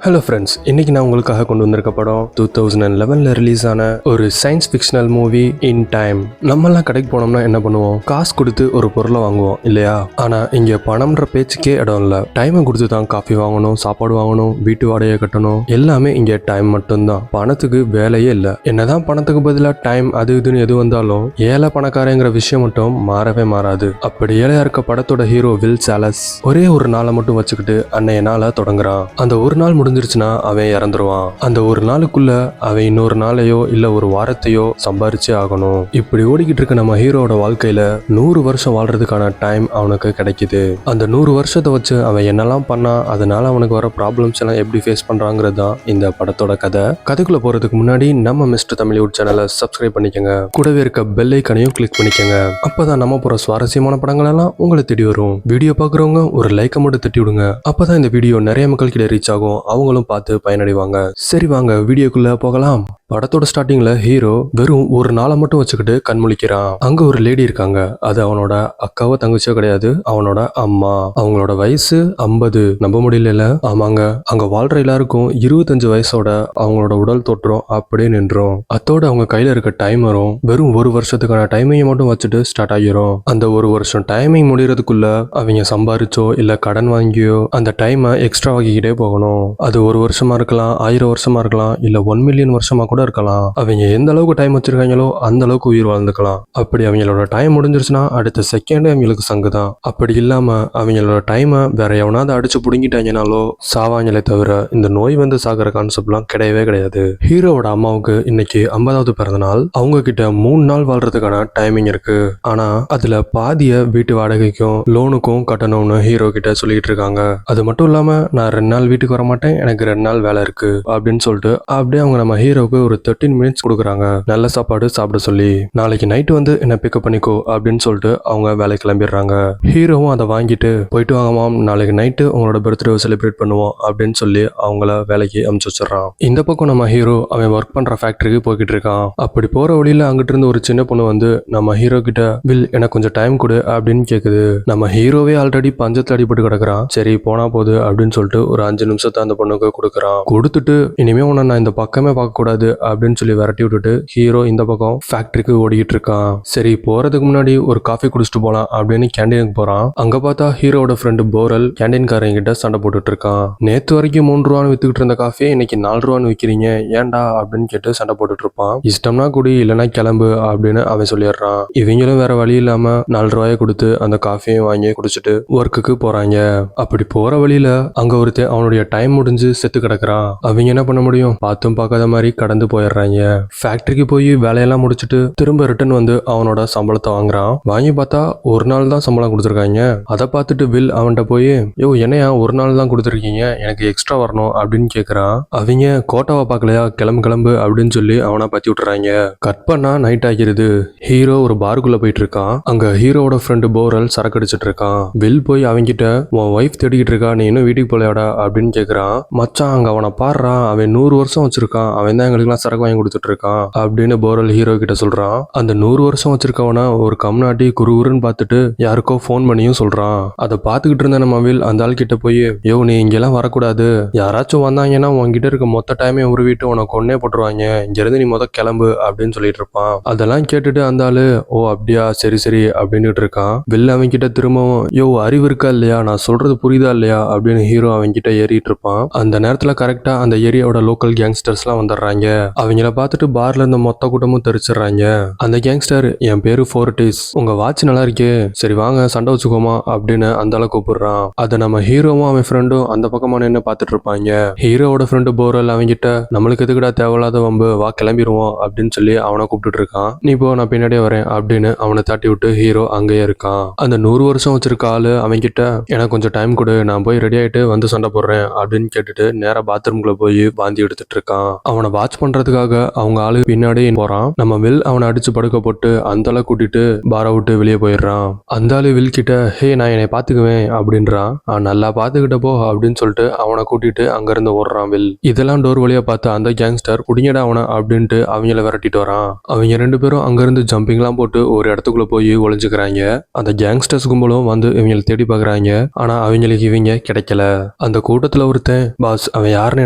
Hello friends, இன்னைக்கு நான் உங்களுக்காக கொண்டு வந்திருக்க படம் 2011 ரிலீஸ் ஆன ஒரு science fictional movie in time. நம்மெல்லாம் கடைக்கு போனோம்னா என்ன பண்ணுவோம்? காசு கொடுத்து ஒரு பொருளை வாங்குவோம் இல்லையா? ஆனா இங்க பணம்ன்ற பேச்சுக்கே இடம் இல்லை. டைமை கொடுத்து தான் காஃபி வாங்கணும், சாப்பாடு வாங்கணும், வீட்டு வாடகையை கட்டணும். எல்லாமே இங்க டைம் மட்டும்தான். பணத்துக்கு வேலையே இல்லை. என்னதான் பணத்துக்கு பதிலாக டைம் அது இதுன்னு எது வந்தாலும் ஏழை பணக்காரங்கிற விஷயம் மட்டும் மாறவே மாறாது. அப்படி ஏழையா இருக்க படத்தோட ஹீரோ வில் சாலஸ் ஒரே ஒரு நாளை மட்டும் வச்சுக்கிட்டு அன்னைய நாளை தொடங்குறான். அந்த ஒரு நாள் முடிஞ்சிருச்சுன்னா அவன் இறந்துருவான். அந்த ஒரு நாளுக்குள்ள அவன் இன்னொரு நாளையோ இல்ல ஒரு வாரத்தையோ சம்பாரிச்சே ஆகணும். இப்படி ஓடிக்கிட்டு இருக்க நம்ம ஹீரோட வாழ்க்கையில 100 வருஷம் வாழ்றதுக்கான டைம் அவனுக்கு கிடைக்குது. அந்த 100 வருஷத்தை வச்சு அவன் என்னெல்லாம் பண்ணா, அதனால அவனுக்கு வர ப்ராப்ளம்ஸ் எல்லாம் எப்படி ஃபேஸ் பண்றாங்கிறது தான் இந்த படத்தோட கதை. கதைக்குள்ள போறதுக்கு முன்னாடி நம்ம மிஸ்டர் தமிழ்வுட் சேனலை சப்ஸ்கிரைப் பண்ணிக்கங்க. கூடவே இருக்க பெல் ஐக்கனையும் கிளிக் பண்ணிக்கங்க. அப்பதான் நம்ம போற சுவாரஸ்யமான படங்கள் எல்லாம் உங்களை தேடி வரும். வீடியோ பாக்குறவங்க ஒரு லைக்கை மட்டும் தட்டி விடுங்க. அப்பதான் இந்த வீடியோ நிறைய மக்கள் கிட்ட ரீச் ஆகும். அவங்களும் பார்த்து பயனடைவாங்க. சரி வாங்க வீடியோக்குள்ள போகலாம். படத்தோட ஸ்டார்டிங்ல ஹீரோ வெறும் ஒரு நாளை மட்டும் வச்சுக்கிட்டு கண்முழிக்கிறான். அங்க ஒரு லேடி இருக்காங்க. அது அவனோட அக்காவோ தங்கச்சியோ கிடையாது, அவனோட அம்மா. அவங்களோட வயசு 50. நம்ப முடியல. ஆமாங்க, அங்க வாழ்ற எல்லாருக்கும் 25 வயசோட அவங்களோட உடல் தோற்றம் அப்படியே நின்றோம். அத்தோட அவங்க கையில இருக்க டைமரும் வெறும் ஒரு வருஷத்துக்கான டைமிங்கை மட்டும் வச்சுட்டு ஸ்டார்ட் ஆகிரும். அந்த ஒரு வருஷம் டைமிங் முடியறதுக்குள்ள அவங்க சம்பாரிச்சோ இல்ல கடன் வாங்கியோ அந்த டைமை எக்ஸ்ட்ரா ஆகிக்கிட்டே போகணும். அது ஒரு வருஷமா இருக்கலாம், 1000 வருஷமா இருக்கலாம், இல்ல 1 மில்லியன் வருஷமா கூட இருக்கலாம். அவங்க எந்த அளவுக்கு டைம் வச்சிருக்காங்களோ அந்த அளவுக்கு உயிர் வாழ்ந்துக்கலாம். அப்படி அவங்களோட டைம் முடிஞ்சிருச்சுன்னா அடுத்த செகண்ட் அவங்களுக்கு சங்குதான். அப்படி இல்லாம அவங்களோட டைமை வேற எவனாவது அடிச்சு புடுங்கிட்டாங்கனாலோ சாவாங்களே தவிர இந்த நோய் வந்து சாகிற கான்செப்ட்லாம் கிடையவே கிடையாது. ஹீரோவோட அம்மாவுக்கு இன்னைக்கு 50வது பிறந்த நாள். அவங்க கிட்ட 3 நாள் வாழ்றதுக்கான டைமிங் இருக்கு. ஆனா அதுல பாதிய வீட்டு வாடகைக்கும் லோனுக்கும் கட்டணும்னு ஹீரோ கிட்ட சொல்லிட்டு இருக்காங்க. அது மட்டும் இல்லாம நான் 2 நாள் வீட்டுக்கு வர மாட்டேன், எனக்கு 2 நாள் வேலை இருக்கு அப்படின்னு சொல்லிட்டு அப்படியே அவங்க நம்ம ஹீரோவுக்கு ஒரு 13 மினிட்ஸ் கொடுக்குறாங்க நல்ல சாப்பாடு சாப்பிட சொல்லி. நாளைக்கு நைட்டு வந்து என்ன பிக்கப் பண்ணிக்கோ அப்படின்னு சொல்லிட்டு அவங்க வேலை கிளம்பிடுறாங்க. ஹீரோவும் அதை வாங்கிட்டு போயிட்டு வாங்கமாம், நாளைக்கு நைட்டு உங்களோட பர்த்டே செலிப்ரேட் பண்ணுவோம் அப்படின்னு சொல்லி அவங்கள வேலைக்கு அனுப்பிச்சு வச்சிடறான். இந்த பக்கம் நம்ம ஹீரோ அவன் ஒர்க் பண்ற ஃபேக்டரிக்கு போய்கிட்டு இருக்கான். அப்படி போற வழியில அங்கிட்டு இருந்து ஒரு சின்ன பொண்ணு வந்து நம்ம ஹீரோ கிட்ட வில் எனக்கு கொஞ்சம் டைம் கொடு அப்படின்னு கேக்குது. நம்ம ஹீரோவே ஆல்ரெடி பஞ்சத்துல அடிபட்டு கிடக்குறான். சரி போனா போகுது அப்படின்னு சொல்லிட்டு ஒரு 5 நிமிஷத்தை அந்த பொண்ணுக்கு கொடுக்குறான். கொடுத்துட்டு இனிமே உன்னை நான் இந்த பக்கமே பார்க்க கூடாது அப்படின்னு சொல்லி விரட்டி விட்டுட்டு ஹீரோ இந்த பக்கம் ஃபேக்டரிக்கு ஓடிக்கிட்டு இருக்கான். சரி போறதுக்கு முன்னாடி ஒரு காஃபி குடிச்சிட்டு போலாம் அப்படின்னு கேண்டீனுக்கு போறான். அங்க பார்த்தா ஹீரோட ஃப்ரெண்டு போரல் கேண்டீன்காரங்க கிட்ட சண்டை போட்டுட்டு இருக்கான். நேத்து வரைக்கும் 3 ரூபான்னு வித்துக்கிட்டு இருந்த காஃபியை இன்னைக்கு 4 ரூபான்னு விற்கிறீங்க ஏன்டா அப்படின்னு கேட்டு சண்டை போட்டுட்டு இருப்பான். இஷ்டம்னா குடி இல்லைன்னா கிளம்பு அப்படின்னு அவன் சொல்லிடுறான். இவங்களும் வேற வழி இல்லாம 4 ரூபாயை கொடுத்து அந்த காஃபியும் வாங்கி குடிச்சிட்டு ஒர்க்குக்கு போறாங்க. அப்படி போற வழியில அங்க ஒருத்தன் அவனுடைய டைம் முடிஞ்சு செத்து கிடக்குறான். அவங்க என்ன பண்ண முடியும், பார்த்தும் பார்க்காத மாதிரி கடந்து போயிடுறாங்க. ஃபேக்டரிக்கு போய் வேலையெல்லாம் முடிச்சுட்டு திரும்ப ரிட்டர்ன் வந்து அவனோட சம்பளத்தை வாங்குறான். வாங்கி பார்த்தா ஒரு நாள் தான் சம்பளம் கொடுத்துருக்காங்க. அதை பார்த்துட்டு வில் அவன்கிட்ட போய் யோ என்னையா ஒரு நாள் தான் கொடுத்துருக்கீங்க, எனக்கு எக்ஸ்ட்ரா வரணும் அப்படின்னு கேட்குறான். அவங்க கோட்டாவை பார்க்கலையா, கிளம்பு கிளம்பு அப்படின்னு சொல்லி அவனை பத்தி விட்டுறாங்க. கட் பண்ணா நைட் ஆகிருது. ஹீரோ ஒரு பாருக்குள்ள போயிட்டு இருக்கான். அங்க ஹீரோட ஃப்ரெண்டு போரல் சரக்கு அடிச்சிட்டு இருக்கான். வில் போய் அவங்கிட்ட உன் ஒய்ஃப் தேடிக்கிட்டு இருக்கா, நீ இன்னும் வீட்டுக்கு போலையாடா அப்படின்னு கேட்குறான். மச்சான் அங்க அவனை பாடுறான், அவன் 100 வருஷம் வச்சிருக்கான், அவன் தான் எங்களுக்குலாம் சரக்கு வாங்கி கொடுத்துட்டு இருக்கான் அப்படின்னு போரல் ஹீரோ கிட்ட சொல்றான். அந்த 100 வருஷம் வச்சிருக்கவன ஒரு கம்நாட்டி குறுகுறுன்னு பார்த்துட்டு யாருக்கோ ஃபோன் பண்ணியும் சொல்றான். அதை பார்த்துக்கிட்டு இருந்த நம்ம வில் அந்த ஆள் கிட்ட போய் யோ நீ இங்கெல்லாம் வரக்கூடாது, யாராச்சும் வந்தாங்கன்னா உன்கிட்ட இருக்க மொத்த டைமே உருவிட்டு உனக்கு ஒன்னே போட்டுருவாங்க, இங்க இருந்து நீ கிளம்பு அப்படின்னு சொல்லிட்டு இருப்பான். அதெல்லாம் கேட்டுட்டு அந்த ஆளு ஓ அப்படியா சரி சரி அப்படின்னுட்டு இருக்கான். வில் அவங்க கிட்ட திரும்பவும் யோ அறிவு இருக்கா இல்லையா, நான் சொல்றது புரியுதா இல்லையா அப்படின்னு ஹீரோ அவங்க கிட்ட ஏறிட்டு இருப்பான். அந்த நேரத்துல கரெக்டா அந்த ஏரியாவோட லோக்கல் கேங்ஸ்டர்ஸ் எல்லாம் வந்துடுறாங்க. அவங்கள பார்த்துட்டு பார்ல இருந்த மொத்த கூட்டமும் தெரிச்சிடுறாங்க. அந்த கேங்ஸ்டர் என் பேரு ஃபோர்டிஸ், உங்க வாட்ச் நல்லா இருக்கே, சரி வாங்க சண்டை வச்சுக்கோமா அப்படின்னு அந்த ஆளை கூப்பிடுறான். அதை நம்ம ஹீரோவும் அவன் ஃப்ரெண்டும் அந்த பக்கமா நின்று பார்த்துட்டு இருப்பாங்க. ஹீரோவோட ஃப்ரெண்டு போரல் அவங்கிட்ட நம்மளுக்கு எதுக்குடா தேவையில்லாத வம்பு, வா கிளம்பிடுவோம் அப்படின்னு சொல்லி அவனை கூப்பிட்டு இருக்கான். நீ போ நான் பின்னாடியே வரேன் அப்படின்னு அவனை தட்டி விட்டு ஹீரோ அங்கேயே இருக்கான். அந்த 100 வருஷம் வச்சிருக்க ஆளு அவங்கிட்ட எனக்கு கொஞ்சம் டைம் கொடு, நான் போய் ரெடி ஆயிட்டு வந்து சண்டை போடுறேன் அப்படின்னு கேட்டுட்டு நேரா பாத்ரூம்குள்ள போய் வாந்தி எடுத்துட்டு இருக்கான். அவனை வாட்ச் பண்ற பண்றதுக்காக அவங்க ஆளு பின்னாடி போறான். நம்ம வில் அவனை அடிச்சு படுக்க போட்டு அந்த ஆளை கூட்டிட்டு பாரை விட்டு வெளியே போயிடுறான். அந்த ஆளு வில் கிட்ட ஹே நான் என்னை பாத்துக்குவேன் அப்படின்றான். நல்லா பாத்துக்கிட்டப்போ அப்படின்னு சொல்லிட்டு அவனை கூட்டிட்டு அங்க இருந்து ஓடுறான் வில். இதெல்லாம் டோர் வழியா பார்த்து அந்த கேங்ஸ்டர் குடிங்கடா அவனை அப்படின்ட்டு அவங்கள விரட்டிட்டு வரான். அவங்க 2 பேரும் அங்க இருந்து ஜம்பிங்லாம் போட்டு ஒரு இடத்துக்குள்ள போய் ஒளிஞ்சுக்கிறாங்க. அந்த கேங்ஸ்டர்ஸ் கும்பலும் வந்து இவங்களை தேடி பாக்குறாங்க. ஆனா அவங்களுக்கு இவங்க கிடைக்கல. அந்த கூட்டத்துல ஒருத்தன் பாஸ் அவன் யாருன்னு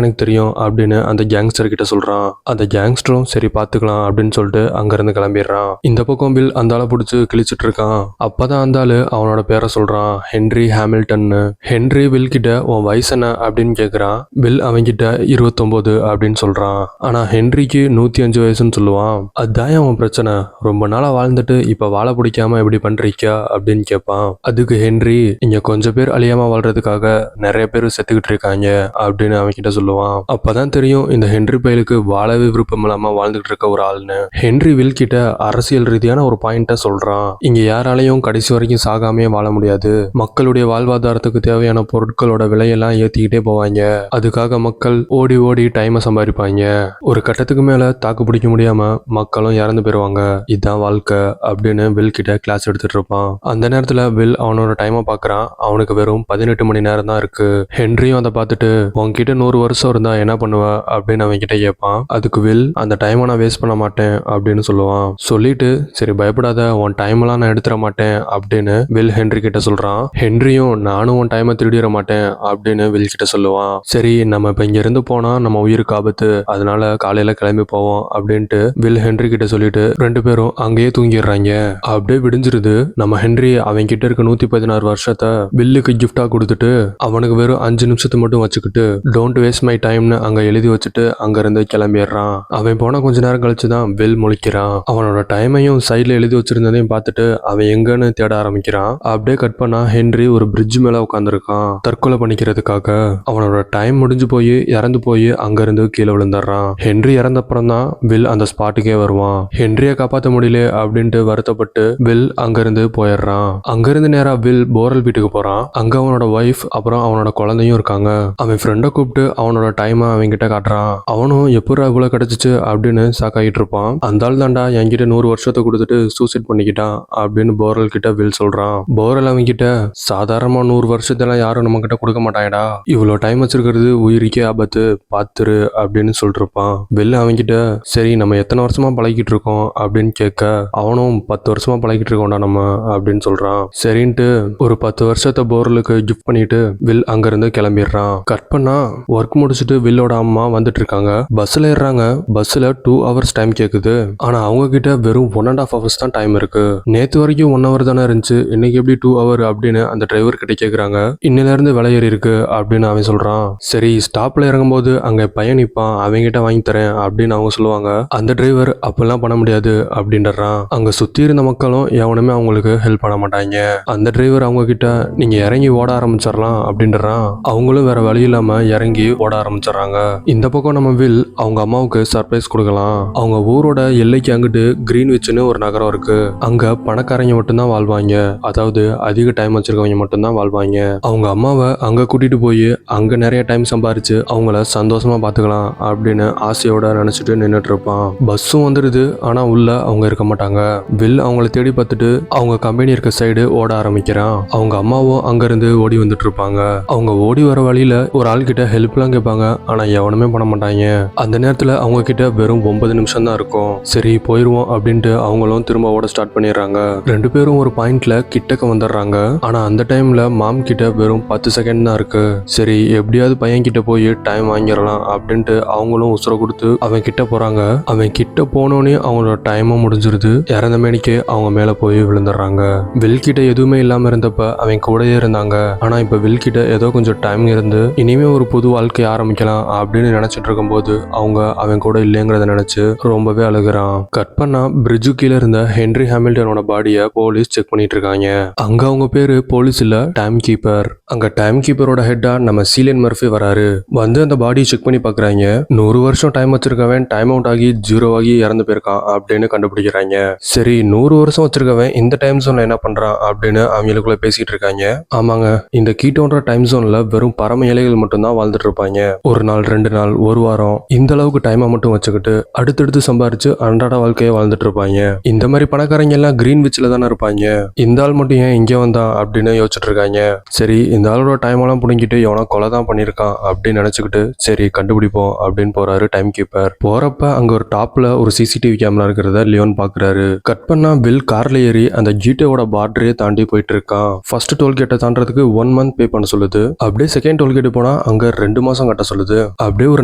எனக்கு தெரியும் அப்படின்னு அந்த கேங்ஸ்டர் கிட்ட சொல்றான். அந்த கேங்ஸ்டரும் சரி பாத்துக்கலாம் அப்படின்னு சொல்லிட்டு அங்க இருந்து கிளம்பிடுறான். இந்த பக்கம் பில் அந்த ஆளை பிடிச்சு கிழிச்சிட்டு இருக்கான். அப்பதான் அந்த ஆளு அவனோட பேரை சொல்றான், ஹென்றி ஹாமில்டன். ஹென்றி பில் கிட்ட உன் வயசு என்ன அப்படின்னு கேக்குறான். பில் அவன்கிட்ட 29 அப்படின்னு சொல்றான். ஆனா ஹென்ரிக்கு 105 வயசுன்னு சொல்லுவான். அதுதான் அவன் பிரச்சனை, ரொம்ப நாளா வாழ்ந்துட்டு இப்ப வாழ பிடிக்காம எப்படி பண்றீங்க அப்படின்னு கேட்பான். அதுக்கு ஹென்றி இங்க கொஞ்சம் பேர் அழியாம வாழ்றதுக்காக நிறைய பேர் செத்துக்கிட்டு இருக்காங்க அப்படின்னு அவன் கிட்ட சொல்லுவான். அப்பதான் தெரியும் இந்த ஹென்றி பயலுக்கு வாழவே விருப்பம் இல்லாம வாழ்ந்துகிட்டு இருக்க ஒரு ஆள்னு. ஹென்றி வில் கிட்ட அரசியல் ரீதியான ஒரு பாயிண்ட சொல்றான். இங்க யாராலையும் கடைசி வரைக்கும் சாகாமே வாழ முடியாது. மக்களுடைய வாழ்வாதாரத்துக்கு தேவையான பொருட்களோட விலையெல்லாம் ஏத்திக்கிட்டே போவாங்க. அதுக்காக மக்கள் ஓடி ஓடி டைமை சம்பாதிப்பாங்க. ஒரு கட்டத்துக்கு மேல தாக்கு பிடிக்க முடியாம மக்களும் இறந்து போயிருவாங்க. இதுதான் வாழ்க்கை அப்படின்னு வில் கிட்ட கிளாஸ் எடுத்துட்டு இருப்பான். அந்த நேரத்துல வில் அவனோட டைமை பாக்குறான். அவனுக்கு வெறும் 18 மணி நேரம் தான் இருக்கு. ஹென்ரியும் அதை பார்த்துட்டு உன்கிட்ட 100 வருஷம் இருந்தா என்ன பண்ணுவ அப்படின்னு அவன் கிட்ட கேட்பான். அதுக்கு வில் அந்த டைமை நான் வேஸ்ட் பண்ண மாட்டேன் அப்படின்னு சொல்லுவான். சொல்லிட்டு சரி பயப்படாத உன் டைம் எல்லாம் நான் எடுத்துட மாட்டேன் அப்படின்னு வில் ஹென்றி கிட்ட சொல்றான். ஹென்ரியும் நானும் உன் டைமை திருடிட மாட்டேன் அப்படின்னு வில் கிட்ட சொல்லுவான். சரி நம்ம இப்ப இங்க இருந்து போனா நம்ம உயிருக்கு ஆபத்து, அதனால காலையில கிளம்பி போவோம் அப்படின்ட்டு வில் ஹென்றி கிட்ட சொல்லிட்டு 2 பேரும் அங்கேயே தூங்கிடுறாங்க. அப்படியே விடிஞ்சிருது. நம்ம ஹென்றி அவன் கிட்ட இருக்க 116 வருஷத்தை வில்லுக்கு கிஃப்டா கொடுத்துட்டு அவனுக்கு வெறும் 5 நிமிஷத்தை மட்டும் வச்சுக்கிட்டு டோன்ட் வேஸ்ட் மை டைம்னு அங்க எழுதி வச்சுட்டு அங்க இருந்து கிளம்பிடுறான். அவன் போன கொஞ்ச நேரம் கழிச்சுதான் வில் முழிக்கிறான். அவனோட டைமையும் சைட்ல எழுதி வச்சிருந்ததையும் பார்த்துட்டு அவன் எங்கன்னு தேட ஆரம்பிக்கிறான். அப்படியே கட் பண்ணா ஹென்றி ஒரு பிரிட்ஜ் மேல உட்காந்துருக்கான் தற்கொலை பண்ணிக்கிறதுக்காக. அவனோட டைம் முடிஞ்சு போய் இறந்து போய் அங்க இருந்து கீழே விழுந்துடுறான். ஹென்றி இறந்தப்புறம் தான் வில் அந்த ஸ்பாட்டுக்கே வருவான். ஹென்ரிய காப்பாற்ற முடியல அப்படின்ட்டு வருத்தப்பட்டு வில் அங்கிருந்து போயிடுறான். அங்கிருந்து நேரா வில் போரல் வீட்டுக்கு போறான். அங்க அவனோட ஒய்ஃப் அப்புறம் அவனோட குழந்தையும் இருக்காங்க. அவன் ஃப்ரெண்டை கூப்பிட்டு அவனோட டைமை அவங்க கிட்ட காட்டுறான். அவனும் எப்படி இவ்வளவு கிடைச்சிச்சு அப்படின்னு சாக்காயிட்டு இருப்பான். அந்த ஆள் தாண்டா என்கிட்ட 100 வருஷத்தை கொடுத்துட்டு சூசைட் பண்ணிக்கிட்டான் அப்படின்னு போரல் கிட்ட வில் சொல்றான். போரல் அவங்க கிட்ட சாதாரணமா 100 வருஷத்தெல்லாம் யாரும் நம்ம கிட்ட கொடுக்க மாட்டாங்கடா, இவ்வளவு டைம் வச்சிருக்கிறது உயிருக்கே ஆபத்து, பாத்துரு அப்படின்னு சொல்லிட்டு இருப்பான். வில் அவங்க கிட்ட சரி நம்ம எத்தனை வருஷமா பழகிட்டு இருக்கோம் அப்படின்னு கேட்க அவனும் 10 வருஷமா பழகிட்டு இருக்கோம்டா நம்ம அப்படின்னு சொல்றான். சரின்ட்டு ஒரு 10 வருஷத்தை போரலுக்கு கிஃப்ட் பண்ணிட்டு வில் அங்க இருந்து கிளம்பிடுறான். கட் பண்ணா ஒர்க் முடிச்சுட்டு வில்லோட அம்மா வந்துட்டு இருக்காங்க. பஸ்ல ஏறாங்க. பஸ்ல 2 hours டைம் கேக்குது. ஆனா அவங்க கிட்ட வெறும் 1.5 hours தான் டைம் இருக்கு. நேத்து வரைக்கும் 1 hour தானே இருந்துச்சு, இன்னைக்கு எப்படி 2 hour அப்படின்னு அந்த டிரைவர் கிட்ட கேக்குறாங்க. இன்னில இருந்து விலை ஏறி இருக்கு அப்படின்னு அவன் சொல்றான். சரி ஸ்டாப்ல இறங்கும் போது அங்க பையன் நிப்பான், அவங்க கிட்ட வாங்கி தரேன் அப்படின்னு அவங்க சொல்லுவாங்க. அந்த டிரைவர் அப்பெல்லாம் பண்ண முடியாது அப்படின்றான். அங்க சுத்தி இருந்த மக்களும் எவனுமே அவங்களுக்கு ஹெல்ப் பண்ண மாட்டாங்க. அந்த டிரைவர் அவங்க கிட்ட நீங்க இறங்கி ஓட ஆரம்பிச்சிடலாம் அப்படின்றான். அவங்களும் வேற வழி இல்லாம இறங்கி ஓட ஆரம்பிச்சிடறாங்க. இந்த பக்கம் நம்ம வில் அவங்க அம்மாவுக்கு சர்ப்ரைஸ் கொடுக்கலாம். அவங்க ஊரோட எல்லைக்கு அங்கிட்டு கிரீன்விச்னு ஒரு நகரம் இருக்கு. அங்க பணக்காரங்க மட்டும்தான் வாழ்வாங்க, அதாவது அதிக டைம் வச்சிருக்கவங்க மட்டும்தான் வாழ்வாங்க. அவங்க அம்மாவை அங்க கூட்டிட்டு போய் அங்க நிறைய டைம் சம்பாரிச்சு அவங்கள சந்தோஷமா பாத்துக்கலாம் அப்படின்னு ஆசையோட நினைச்சிட்டு நின்னுட்டு இருப்பான். பஸ்ஸும் வந்துடுது. ஆனா உள்ள அவங்க இருக்க மாட்டாங்க. வில் அவங்கள தேடி பார்த்துட்டு அவங்க கம்பெனி இருக்க சைடு ஓட ஆரம்பிக்கிறான். அவங்க அம்மாவும் அங்க இருந்து ஓடி வந்துட்டு இருப்பாங்க. அவங்க ஓடி வர வழியில ஒரு ஆள் கிட்ட ஹெல்ப் எல்லாம் கேட்பாங்க. ஆனா எவனுமே பண்ண மாட்டாங்க. அந்த நேரத்துல அவங்க கிட்ட வெறும் 9 நிமிஷம் தான் இருக்கும். சரி போயிருவோம் அப்படின்ட்டு அவங்களும் திரும்ப ஓட ஸ்டார்ட் பண்ணிடுறாங்க. 2 பேரும் ஒரு பாயிண்ட்ல கிட்டக்க வந்துடுறாங்க. ஆனா அந்த டைம்ல மாம் கிட்ட வெறும் 10 செகண்ட் தான் இருக்கு. சரி எப்படியாவது பையன் கிட்ட போய் டைம் வாங்கிடலாம் அப்படின்ட்டு அவங்களும் உசுர கொடுத்து அவன் கிட்ட போறாங்க. அவன் கிட்ட போனோடனே அவங்களோட டைமும் முடிஞ்சிருது. இறந்த மேனிக்கு அவங்க மேல போய் விழுந்துடுறாங்க. வில் கிட்ட எதுவுமே இல்லாம இருந்தப்ப அவன் கூடயே இருந்தாங்க. ஆனா இப்ப வில் கிட்ட ஏதோ கொஞ்சம் டைம் இருந்து இனிமே ஒரு புது வாழ்க்கைய ஆரம்பிக்கலாம் அப்படின்னு நினைச்சிட்டு இருக்கும் போது அவங்க அவன் கூட இல்லைங்கிறத நினைச்சு ரொம்பவே அழுகுறான். கட் பண்ணா பிரிட்ஜு கீழே இருந்த ஹென்றி ஹாமில்டனோட பாடியை போலீஸ் செக் பண்ணிட்டு இருக்காங்க. அங்க அவங்க பேரு போலீஸ் இல்ல, டைம் கீப்பர். அங்க டைம் கீப்பரோட ஹெட்டா நம்ம சீலியன் மர்ஃபி வராரு. வந்து அந்த பாடியை செக் பண்ணி பாக்குறாங்க. 100 வருஷம் டைம் வச்சிருக்கவன் டைம் அவுட் ஆகி 0 ஆகி இறந்து போயிருக்கான் அப்படின்னு கண்டுபிடிக்கிறாங்க. சரி 100 வருஷம் வச்சிருக்கவன் இந்த டைம் ஜோன்ல என்ன பண்றான் அப்படின்னு அவங்களுக்குள்ள பேசிட்டு இருக்காங்க. ஆமாங்க, இந்த கீட்டோன்ற டைம் ஜோன்ல வெறும் பரம ஏழைகள் மட்டும்தான் வாழ்ந்துட்டு இருப்பாங்க. ஒரு நாள் 2 நாள் 1 வாரம் இந்த அளவுக்கு ஹீரோவுக்கு டைமை மட்டும் வச்சுக்கிட்டு அடுத்தடுத்து சம்பாரிச்சு அன்றாட வாழ்க்கையை வாழ்ந்துட்டு இருப்பாங்க. இந்த மாதிரி பணக்காரங்க எல்லாம் கிரீன்விச்ல தானே இருப்பாங்க. இந்த ஆள் மட்டும் ஏன் இங்கே வந்தான் அப்படின்னு யோசிச்சுட்டு இருக்காங்க. சரி, இந்த ஆளோட டைம் எல்லாம் புடிங்கிட்டு எவனோ கொலை தான் பண்ணியிருக்கான் அப்படின்னு நினைச்சுக்கிட்டு சரி கண்டுபிடிப்போம் அப்படின்னு போறாரு டைம் கீப்பர். போறப்ப அங்க ஒரு டாப்ல ஒரு சிசிடிவி கேமரா இருக்கிறத லியோன் பாக்குறாரு. கட் பண்ணா பில் கார்ல ஏறி அந்த ஜிடியோட பார்டரே தாண்டி போயிட்டு இருக்கான். ஃபர்ஸ்ட் டோல்கேட்டை தாண்டறதுக்கு 1 month பே பண்ண சொல்லுது. அப்படியே செகண்ட் டோல்கேட் போனா அங்க 2 மாசம் கட்ட சொல்லுது. அப்படியே ஒரு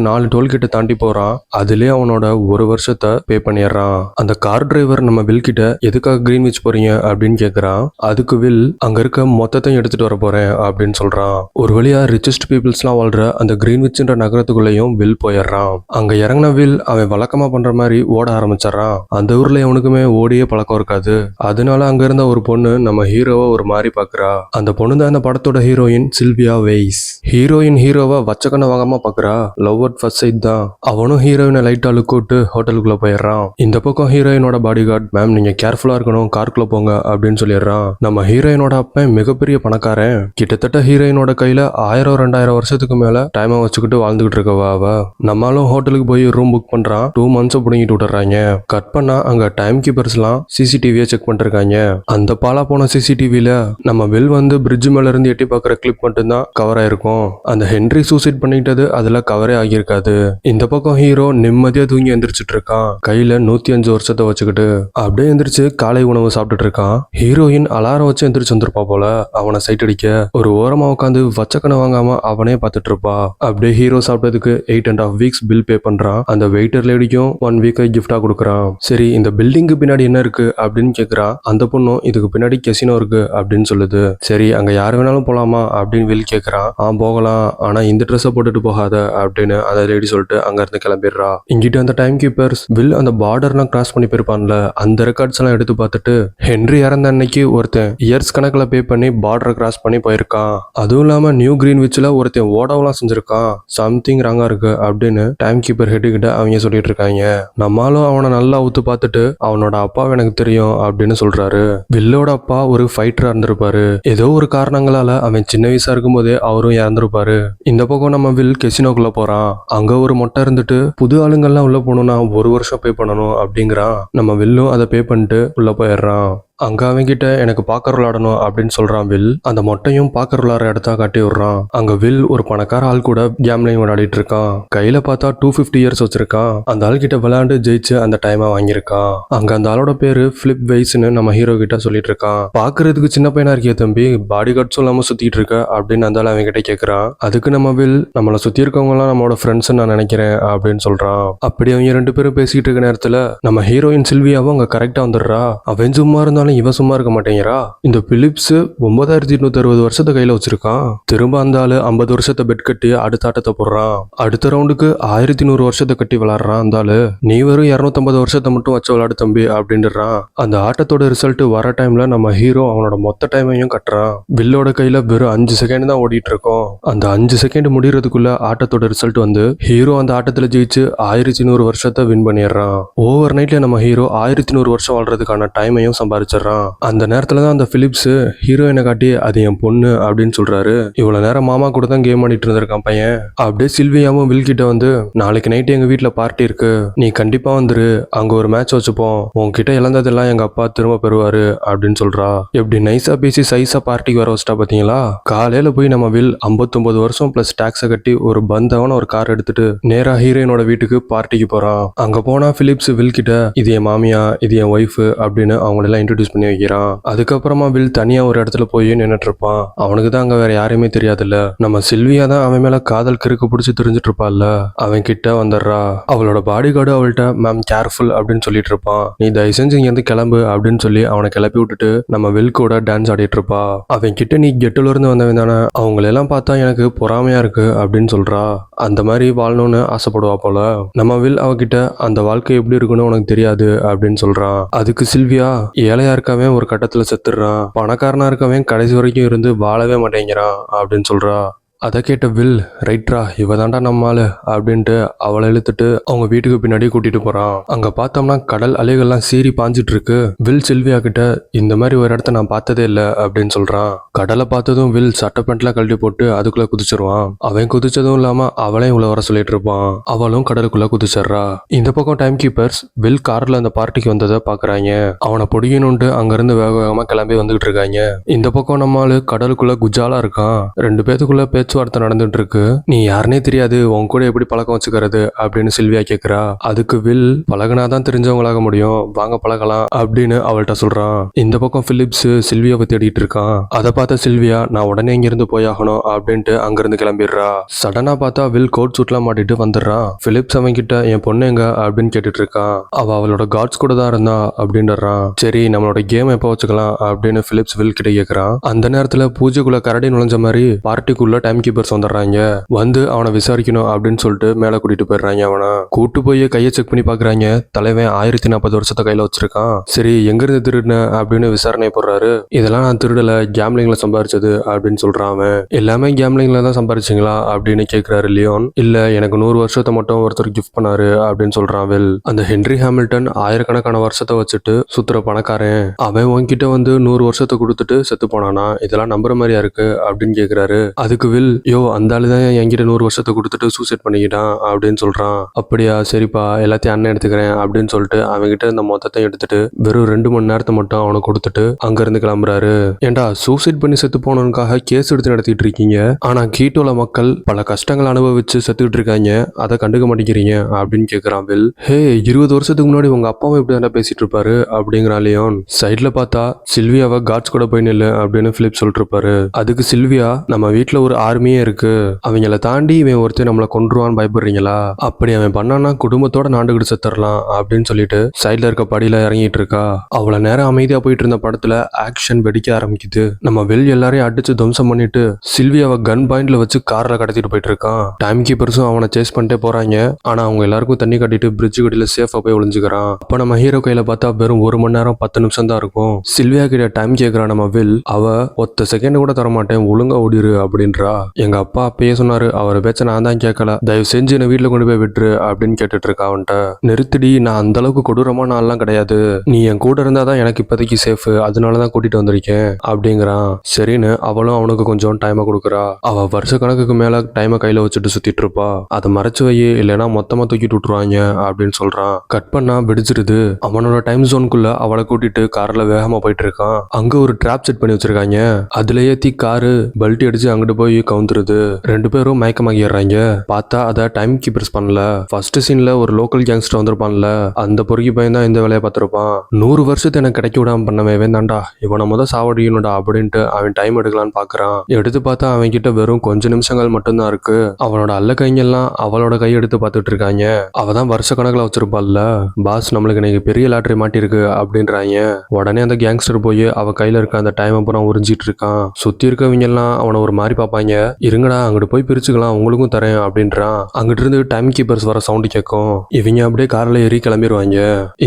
4 டோல்கேட்டை தாண்டி போறான். அதுலயே அவனோட 1 வருஷத்தை பே பண்ணிடுறான். அந்த கார் டிரைவர் நம்ம வில் கிட்ட எதுக்காக கிரீன்விச் போறீங்க அப்படின்னு கேக்குறான். அதுக்கு வில் அங்க இருக்க மொத்தத்தையும் எடுத்துட்டு வர போறேன் அப்படின்னு சொல்றான். ஒரு வழியா ரிச்சஸ்ட் பீப்புள்ஸ்லாம் வாழ்ற அந்த கிரீன்விச்ன்ற நகரத்துக்குள்ளேயும் வில் போயிடுறான். அங்க இறங்கின வில் அவன் வழக்கமா பண்ற மாதிரி ஓட ஆரம்பிச்சிடறான். அந்த ஊர்ல எவனுக்குமே ஓடியே பழக்கம் இருக்காது. அதனால அங்க இருந்த ஒரு பொண்ணு நம்ம ஹீரோவை ஒரு மாதிரி பாக்குறா. அந்த பொண்ணு தான் அந்த படத்தோட ஹீரோயின் சில்வியா வெய்ஸ். ஹீரோயின் ஹீரோவை வச்சக்கண்ண வாங்காம பாக்குறா. லவ் அட் ஃபர்ஸ்ட் சைட் தான். அவனும் ஹீரோயினை லைட்டா லுக் விட்டு ஹோட்டலுக்குள்ள போயிடுறான். இந்த பக்கம் ஹீரோயினோட பாடி கார்டு மேம் நீங்க கேர்ஃபுல்லா இருக்கணும், காருக்குள்ள போங்க அப்படின்னு சொல்லிடுறான். நம்ம ஹீரோயினோட அப்பன் மிகப்பெரிய பணக்காரன். கிட்டத்தட்ட ஹீரோயினோட கையில 1000-2000 வருஷத்துக்கு மேல டைமை வச்சுக்கிட்டு வாழ்ந்துகிட்டு இருக்கவா அவ. நம்மளும் ஹோட்டலுக்கு போய் ரூம் புக் பண்றான். 2 months புடிங்கிட்டு விட்டுறாங்க. கட் பண்ணா அங்க டைம் கீப்பர்ஸ் எல்லாம் சிசிடிவியை செக் பண்ணிருக்காங்க. அந்த பாலா போன சிசிடிவில நம்ம வில் வந்து பிரிட்ஜ் மேல இருந்து எட்டி பாக்குற கிளிப் மட்டும் தான் கவர் ஆயிருக்கும். அந்த ஹென்ரி சூசைட் பண்ணிக்கிட்டது அதுல கவரே ஆகியிருக்காது. இந்த பக்கம் ஹீரோ நிம்மதியா தூங்கி எந்திரிச்சிட்டு இருக்கான். கையில 105 வருஷத்தை வச்சுக்கிட்டு அப்படியே எந்திரிச்சு காலை உணவு சாப்பிட்டுட்டு இருக்கான். ஹீரோயின் அலாரம் வச்சு எந்திரிச்சு வந்திருப்பா போல. அவனை சைட் அடிக்க ஒரு ஓரமா உட்காந்து வச்சக்கனை வாங்காம அவனே பார்த்துட்டு இருப்பா. அப்படியே ஹீரோ சாப்பிட்டதுக்கு 8.5 weeks பில் பே பண்றான். அந்த வெயிட்டர் லேடிக்கும் 1 week கிஃப்டா கொடுக்குறான். சரி, இந்த பில்டிங்க்கு பின்னாடி என்ன இருக்கு அப்படின்னு கேக்குறான். அந்த பொண்ணும் இதுக்கு பின்னாடி கெசினோ இருக்கு அப்படின்னு சொல்லுது. சரி, அங்க யாரு வேணாலும் போலாமா அப்படின்னு வில் கேக்குறான். போகலாம், ஆனா இந்த ட்ரெஸ்ஸை போட்டுட்டு போகாத அப்படின்னு அந்த லேடி சொல்லிட்டு அங்க இருந்து கிளம்பிடுறா. இங்கிட்ட அந்த டைம் கீப்பர்ஸ் வில் அந்த பார்டர்லாம் கிராஸ் பண்ணி போயிருப்பான்ல, அந்த ரெக்கார்ட்ஸ் எல்லாம் எடுத்து பார்த்துட்டு ஹென்ரி இறந்த அன்னைக்கு ஒருத்தன் இயர்ஸ் கணக்கில் பே பண்ணி பார்டரை கிராஸ் பண்ணி போயிருக்கான். அதுவும் இல்லாம நியூ கிரீன்விச்ல ஒருத்தன் ஓடவெல்லாம் செஞ்சிருக்கான். சம்திங் ராங்கா இருக்கு அப்படின்னு டைம் கீப்பர் ஹெட் கிட்ட அவங்க சொல்லிட்டு இருக்காங்க. நம்மளும் அவனை நல்லா ஊத்து பார்த்துட்டு அவனோட அப்பா எனக்கு தெரியும் அப்படின்னு சொல்றாரு. வில்லோட அப்பா ஒரு ஃபைட்டரா இருந்திருப்பாரு. ஏதோ ஒரு காரணங்களால அவன் சின்ன வயசா இருக்கும் போதே அவரும் இறந்திருப்பாரு. இந்த பக்கம் நம்ம வில் கெசினோக்குள்ள போறான். அங்க ஒரு மொட்டை இருந்துட்டு புது ஆளுங்கள்லாம் உள்ள போகணும்னா 1 வருஷம் பே பண்ணணும் அப்படிங்கிறான். நம்ம வில்லும் அதை பே பண்ணிட்டு உள்ள போயிடுறான். அங்க அவங்கிட்ட எனக்கு பாக்கர் விளையாடணும் அப்படின்னு சொல்றான் வில். அந்த மொட்டையும் பாக்கர் விளையாடுற இடத்த காட்டி விடுறான். அங்க வில் ஒரு பணக்கார ஆள் கூட கேம்லையும் விளையாடிட்டு இருக்கான். கையில பார்த்தா 250 years வச்சிருக்கான். அந்த ஆள் கிட்ட விளையாண்டு ஜெயிச்சு அந்த டைமை வாங்கியிருக்கான். அங்க அந்த ஆளோட பேரு பிலிப் வெய்ஸ்னு நம்ம ஹீரோ கிட்ட சொல்லிட்டு இருக்கான். பாக்குறதுக்கு சின்ன பையனா இருக்கிய தம்பி, பாடி கார்ட்ஸும் இல்லாம சுத்திட்டு இருக்க அப்படின்னு அந்த ஆள் அவங்க கிட்ட கேக்குறான். அதுக்கு நம்ம வில் நம்மளை சுத்தி இருக்கவங்க எல்லாம் நம்மளோட ஃப்ரெண்ட்ஸ் நான் நினைக்கிறேன் அப்படின்னு சொல்றான். அப்படி அவங்க 2 பேரும் பேசிட்டு இருக்க நேரத்துல நம்ம ஹீரோயின் சில்வியாவும் அங்க கரெக்டா வந்துடுறா. அவன் சும்மா இருந்தாலும் இவன் சும்மா இருக்க மாட்டேங்கிறா. இந்த பிலிப்ஸ் 9860 வருஷத்தை கையில வச்சிருக்கான். திரும்ப அந்த ஆளு 50 வருஷத்தை பெட் கட்டி அடுத்த ஆட்டத்தை போடுறான். அடுத்த ரவுண்டுக்கு 1100 வருஷத்தை கட்டி விளையாடுறான். அந்த ஆளு நீ வெறும் 250 வருஷத்தை மட்டும் வச்சு விளையாடு தம்பி அப்படின்றான். அந்த ஆட்டத்தோட ரிசல்ட் வர டைம்ல நம்ம ஹீரோ அவனோட மொத்த டைமையும் கட்டுறான். வில்லோட கையில வெறும் 5 செகண்ட் தான் ஓடிட்டு இருக்கும். அந்த 5 செகண்ட் முடியறதுக்குள்ள ஆட்டத்தோட ரிசல்ட் வந்து ஹீரோ அந்த ஆட்டத்துல ஜெயிச்சு 1100 வருஷத்தை வின் பண்ணிடுறான். ஓவர் நைட்ல நம்ம ஹீரோ 1100 வருஷம் வாழ்றதுக்கான டைமையும் சம்பாதிச்சிடறான். அந்த நேரத்துல தான் அந்த பிலிப்ஸ் ஹீரோயினை காட்டி அது என் பொண்ணு அப்படின்னு சொல்றாரு. இவ்வளவு நேரம் மாமா கூட தான் கேம் ஆடிட்டு இருந்திருக்கான் பையன். அப்படியே சில்வியாவும் வில் கிட்ட வந்து நாளைக்கு நைட்டு எங்க வீட்டுல பார்ட்டி இருக்கு, நீ கண்டிப்பா வந்துரு, அங்க ஒரு மேட்ச் வச்சுப்போம், உன்கிட்ட இழந்ததெல்லாம் எங்க அப்பா திரும்ப பெறுவாரு அப்படின்னு சொல்றா. எப்படி நைஸா பேசி சைஸா பார்ட்டிக்கு வர வச்சிட்டா பாத்தீங்களா. காலையில போய் நம்ம வில் 59 வருஷம் பிளஸ் டாக்ஸை கட்டி ஒரு பந்தவன ஒரு கார் எடுத்துட்டு நேரா ஹீரோயினோட வீட்டுக்கு பார்ட்டிக்கு போறான். அங்க போனா பிலிப்ஸ் வில் கிட்ட இது என் மாமியா, இது என் ஒய்ஃப் அப்படின்னு அவங்களெல்லாம் இன்ட்ரோடியூஸ் பண்ணி வைக்கிறான். அதுக்கப்புறமா வில் தனியா ஒரு இடத்துல போய் நின்னுட்டு இருப்பான். அவனுக்கு தான் அங்க வேற யாரையுமே தெரியாதுல்ல. நம்ம சில்வியா தான் அவன் மேல காதல் கிறுக்கு பிடிச்சி தெரிஞ்சிட்டு இருப்பாள்ல. அவன் கிட்ட வந்துடுறா. அவளோட பாடி கார்டு அவள்கிட்ட மேம் கேர்ஃபுல் அப்படின்னு சொல்லிட்டு இருப்பான். நீ தயவு செஞ்சு இங்க இருந்து கிளம்பு அப்படின்னு சொல்லி அவனை கிளப்பி விட்டுட்டு நம்ம வில் கூட டான்ஸ் ஆடிட்டு இருப்பா. அவன் கிட்ட நீ கெட்டுல இருந்து வந்தவன் தானே, அவங்களெல்லாம் பார்த்தா எனக்கு பொறாமையா இருக்கு அப்படின்னு சொல்றா. அந்த மாதிரி வாழணும்னு ஆசைப்படுவா போல. நம்ம வில் அவகிட்ட அந்த வாழ்க்கை எப்படி இருக்குன்னு உனக்கு தெரியாது அப்படின்னு சொல்றான். அதுக்கு சில்வியா ஏழையா இருக்கவன் ஒரு கட்டத்துல செத்துடுறான், பணக்காரனா இருக்கவன் கடைசி வரைக்கும் இருந்து வாழவே மாட்டேங்கிறான் அப்படின்னு சொல்றா. அதை கேட்ட வில், ரைட்ரா இவ தாண்டா நம்மாளு அப்படின்ட்டு அவளை இழுத்துட்டு அவங்க வீட்டுக்கு பின்னாடி கூட்டிட்டு போறான். அங்க பார்த்தோம்னா கடல் அலைகள்லாம் சீறி பாஞ்சிட்டு இருக்கு. வில் சில்வியா கிட்ட இந்த மாதிரி ஒரு இடத்த நான் பார்த்ததே இல்லை அப்படின்னு சொல்றான். கடலை பார்த்ததும் வில் சட்டை பேண்ட்லாம் கழட்டி போட்டு அதுக்குள்ள குதிச்சிருவான். அவன் குதிச்சதும் இல்லாம அவளையும் உள்ள வர சொல்லிட்டு இருப்பான். அவளும் கடலுக்குள்ள குதிச்சிடுறா. இந்த பக்கம் டைம் கீப்பர்ஸ் வில் கார்ல அந்த பார்ட்டிக்கு வந்ததை பாக்குறாங்க. அவனை பொடியணும்ட்டு அங்கிருந்து வேக வேகமா கிளம்பி வந்துகிட்டு இருக்காங்க. இந்த பக்கம் நம்மால கடலுக்குள்ள குஜாலா இருக்கான். ரெண்டு பேத்துக்குள்ள பேச்சுவார்த்தை நடந்துட்டு இருக்கு. நீ யாருனே தெரியாது, உன் கூட எப்படி பழக்கம் வச்சுக்கிறது அப்படின்னு சில்வியா கேக்குறா. அதுக்கு வில், பழகினாதான் தெரிஞ்சவங்களாக முடியும், வாங்க பழகலாம் அப்படின்னு அவள்கிட்ட சொல்றான். இந்த பக்கம் பிலிப்ஸ் சில்வியாவை தேடிட்டு இருக்கான். அதை பார்த்த சில்வியா, நான் உடனே இங்கிருந்து போயாகணும் அப்படின்ட்டு அங்கிருந்து கிளம்பிடுறா. சடனா பார்த்தா வில் கோட் சூட்லாம் மாட்டிட்டு வந்துடுறான். பிலிப்ஸ் அவன் கிட்ட என் பொண்ணு எங்க அப்படின்னு கேட்டுட்டு இருக்கான். அவளோட காட்ஸ் கூட தான் இருந்தா அப்படின்றான். சரி நம்மளோட கேம் எப்போ வச்சுக்கலாம் அப்படின்னு பிலிப்ஸ் வில் கிட்ட கேட்கறான். அந்த நேரத்துல பூஜைக்குள்ள கரடி நுழைஞ்ச மாதிரி பார்ட்டிக்குள்ள டைம் கீப்பர்ஸ் வந்துடுறாங்க. வந்து அவனை விசாரிக்கணும் அப்படின்னு சொல்லிட்டு மேல கூட்டிட்டு போயிடுறாங்க. அவனை கூட்டு போய் கையை செக் பண்ணி பாக்குறாங்க. தலைவன் 1040 வருஷத்தை கையில வச்சிருக்கான். சரி எங்க இருந்து திருடுன அப்படின்னு விசாரணை போடுறாரு. இதெல்லாம் நான் திருடல, கேம்லிங்ல சம்பாரிச்சது அப்படின்னு சொல்றான் அவன். எல்லாமே கேம்லிங்ல தான் சம்பாரிச்சிங்களா அப்படின்னு கேட்கிறாரு லியோன். இல்ல எனக்கு 100 வருஷத்தை மட்டும் ஒருத்தர் கிஃப்ட் பண்ணாரு அப்படின்னு சொல்றான் வில். அந்த ஹென்ரி ஹாமில்டன் ஆயிரக்கணக்கான வருஷத்தை வச்சுட்டு சுத்துற பணக்காரன், அவன் உன்கிட்ட வந்து 100 வருஷத்தை கொடுத்துட்டு செத்து போனானா, இதெல்லாம் நம்புற மாதிரியா இருக்கு அப்படின்னு கேக்குறாரு. அதுக்கு வில், யோ அந்த ஆளுதான் என்கிட்ட 100 வருஷத்தை கொடுத்துட்டு சூசைட் பண்ணிக்கிட்டான் அப்படின்னு சொல்றான். அப்படியா சரிப்பா எல்லாத்தையும் அண்ணன் எடுத்துக்கிறேன் அப்படின்னு சொல்லிட்டு அவன்கிட்ட இந்த மொத்தத்தை எடுத்துட்டு வெறும் 2 மணி நேரத்தை மட்டும் அவனுக்கு கொடுத்துட்டு அங்க இருந்து கிளம்புறாரு. ஏண்டா சூசைட் பண்ணி செத்து போனவனுக்காக கேஸ் எடுத்து நடத்திட்டு இருக்கீங்க, ஆனா கீட்டோல மக்கள் பல கஷ்டங்கள் அனுபவிச்சு செத்துக்கிட்டு இருக்காங்க, அதை கண்டுக்க மாட்டேங்கிறீங்க அப்படின்னு கேக்குறான் வில். ஹே 20 வருஷத்துக்கு முன்னாடி உங்க அப்பாவும் இப்படி தானே பேசிட்டு இருப்பாரு அப்படிங்கிறான் லியோன். சைட்ல பார்த்தா சில்வியாவை காட்ஸ் கூட போய் நில்லு அப்படின்னு பிலிப் சொல்லிட்டு இருப்பாரு. அதுக்கு சில்வியா, நம்ம வீட்டுல ஒரு ஆர்மியே இருக்கு, அவங்கள தாண்டி இவன் ஒருத்தர் நம்மளை கொன்றுவான்னு பயப்படுறீங்களா, அப்படி அவன் பண்ணானா குடும்பத்தோட நாண்டுகிட்டு செத்துறலாம் அப்படின்னு சொல்லிட்டு சைட்ல இருக்க படியில இறங்கிட்டு இருக்கா. அவளை நேரம் அமைதியா போயிட்டு இருந்த படத்துல ஆக்ஷன் வெடிக்க ஆரம்பிக்குது. நம்ம வில் எல்லாரையும் அடிச்சு துவம்சம் பண்ணிட்டு சில்வியாவை கன் பாயிண்ட்ல வச்சு கார்ல கடத்திட்டு போயிட்டு இருக்கான். டைம் கீப்பர்ஸும் அவனை சேஸ் பண்ணிட்டே போறாங்க. ஆனா அவங்க எல்லாருக்கும் தண்ணி கட்டிட்டு பிரிட்ஜ் கட்டில சேஃபா போய் ஒளிஞ்சுக்கிறான். அப்ப நம்ம ஹீரோ கையில பார்த்தா வெறும் 1 மணி நேரம் 10 நிமிஷம் தான் இருக்கும். சில்வியா கிட்ட டைம் கேட்கிறான் நம்ம வில். அவ ஒத்த செகண்ட் கூட தரமாட்டேன், ஒழுங்கா ஓடிரு அப்படின்றா. எங்க அப்பா அப்பயே சொன்னாரு, அவர் பேச்ச நான் தான் கேட்கல, தயவு செஞ்சு என்ன வீட்டுல கொண்டு போய் விட்டுரு அப்படின்னு கேட்டுட்டு இருக்கா. அவன்கிட்ட நிறுத்திடி, நான் அந்த அளவுக்கு கொடூரமான ஆள்லாம் கிடையாது, நீ என் கூட இருந்தாதான் எனக்கு இப்போதைக்கு சேஃப், அதனாலதான் கூட்டிட்டு வந்திருக்கேன் அப்படிங்கிறான். சரின்னு அவளும் அவனுக்கு கொஞ்சம் டைமை கொடுக்குறா. அவ வருஷ கணக்குக்கு மேல டைமை கையில வச்சுட்டு சுத்திட்டு இருப்பா. அதை மறைச்சு வை, இல்லைன்னா மொத்தமா தூக்கிட்டு விட்டுருவாங்க அப்படின்னு சொல்றான். கட் பண்ணா வெடிச்சிருது. அவனோட டைம் ஜோனுக்குள்ள அவளை கூட்டிட்டு கார்ல வேகமா போயிட்டு இருக்கான். அங்க ஒரு டிராப் செட் பண்ணி வச்சிருக்காங்க. அதுல ஏத்தி காரு பல்ட்டி அடிச்சு அங்கிட்டு போய் கவுந்துருது. 2 பேரும் மயக்கமாகிடுறாங்க. பார்த்தா அதை டைம் கீப்பர்ஸ் பண்ணல. ஃபர்ஸ்ட் சீன்ல ஒரு லோக்கல் கேங்ஸ்டர் வந்திருப்பான்ல, அந்த பொறுக்கி பையன் தான் இந்த வேலையை பார்த்திருப்பான். 100 வருஷத்தை எனக்கு கிடைக்க விடாம பண்ணவன் தான்டா, இவனை முத சாவடிக்கணும்டா அப்படின்ட்டு அவன் டைம் எடுக்கலான்னு பாக்குறான். எடுத்து பார்த்தா அவன் கிட்ட வெறும் கொஞ்ச நிமிஷங்கள் மட்டும்தான் இருக்கு. அவனோட அல்ல கைங்கெல்லாம் அவளோட கை எடுத்து பார்த்துட்டு இருக்காங்க. அவதான் வருஷ கணக்குல வச்சிருப்பாள்ல, பாஸ் நம்மளுக்கு இன்னைக்கு பெரிய லாட்டரி மாட்டிருக்கு அப்படின்றாங்க. உடனே அந்த கேங்ஸ்டர் போய் அவ கையில இருக்க அந்த டைம் அப்புறம் உறிஞ்சிட்டு இருக்கான். சுத்தி இருக்கவங்க எல்லாம் அவனை ஒரு மாதிரி பார்ப்பாங்க. இருங்கடா அங்கிட்டு போய் பிரிச்சுக்கலாம், உங்களுக்கும் தரேன் அப்படின்றான். அங்கிட்டு இருந்து டைம் கீப்பர்ஸ் வர சவுண்ட் கேட்கும். இவங்க அப்படியே கார்ல ஏறி கிளம்பிடுவாங்க.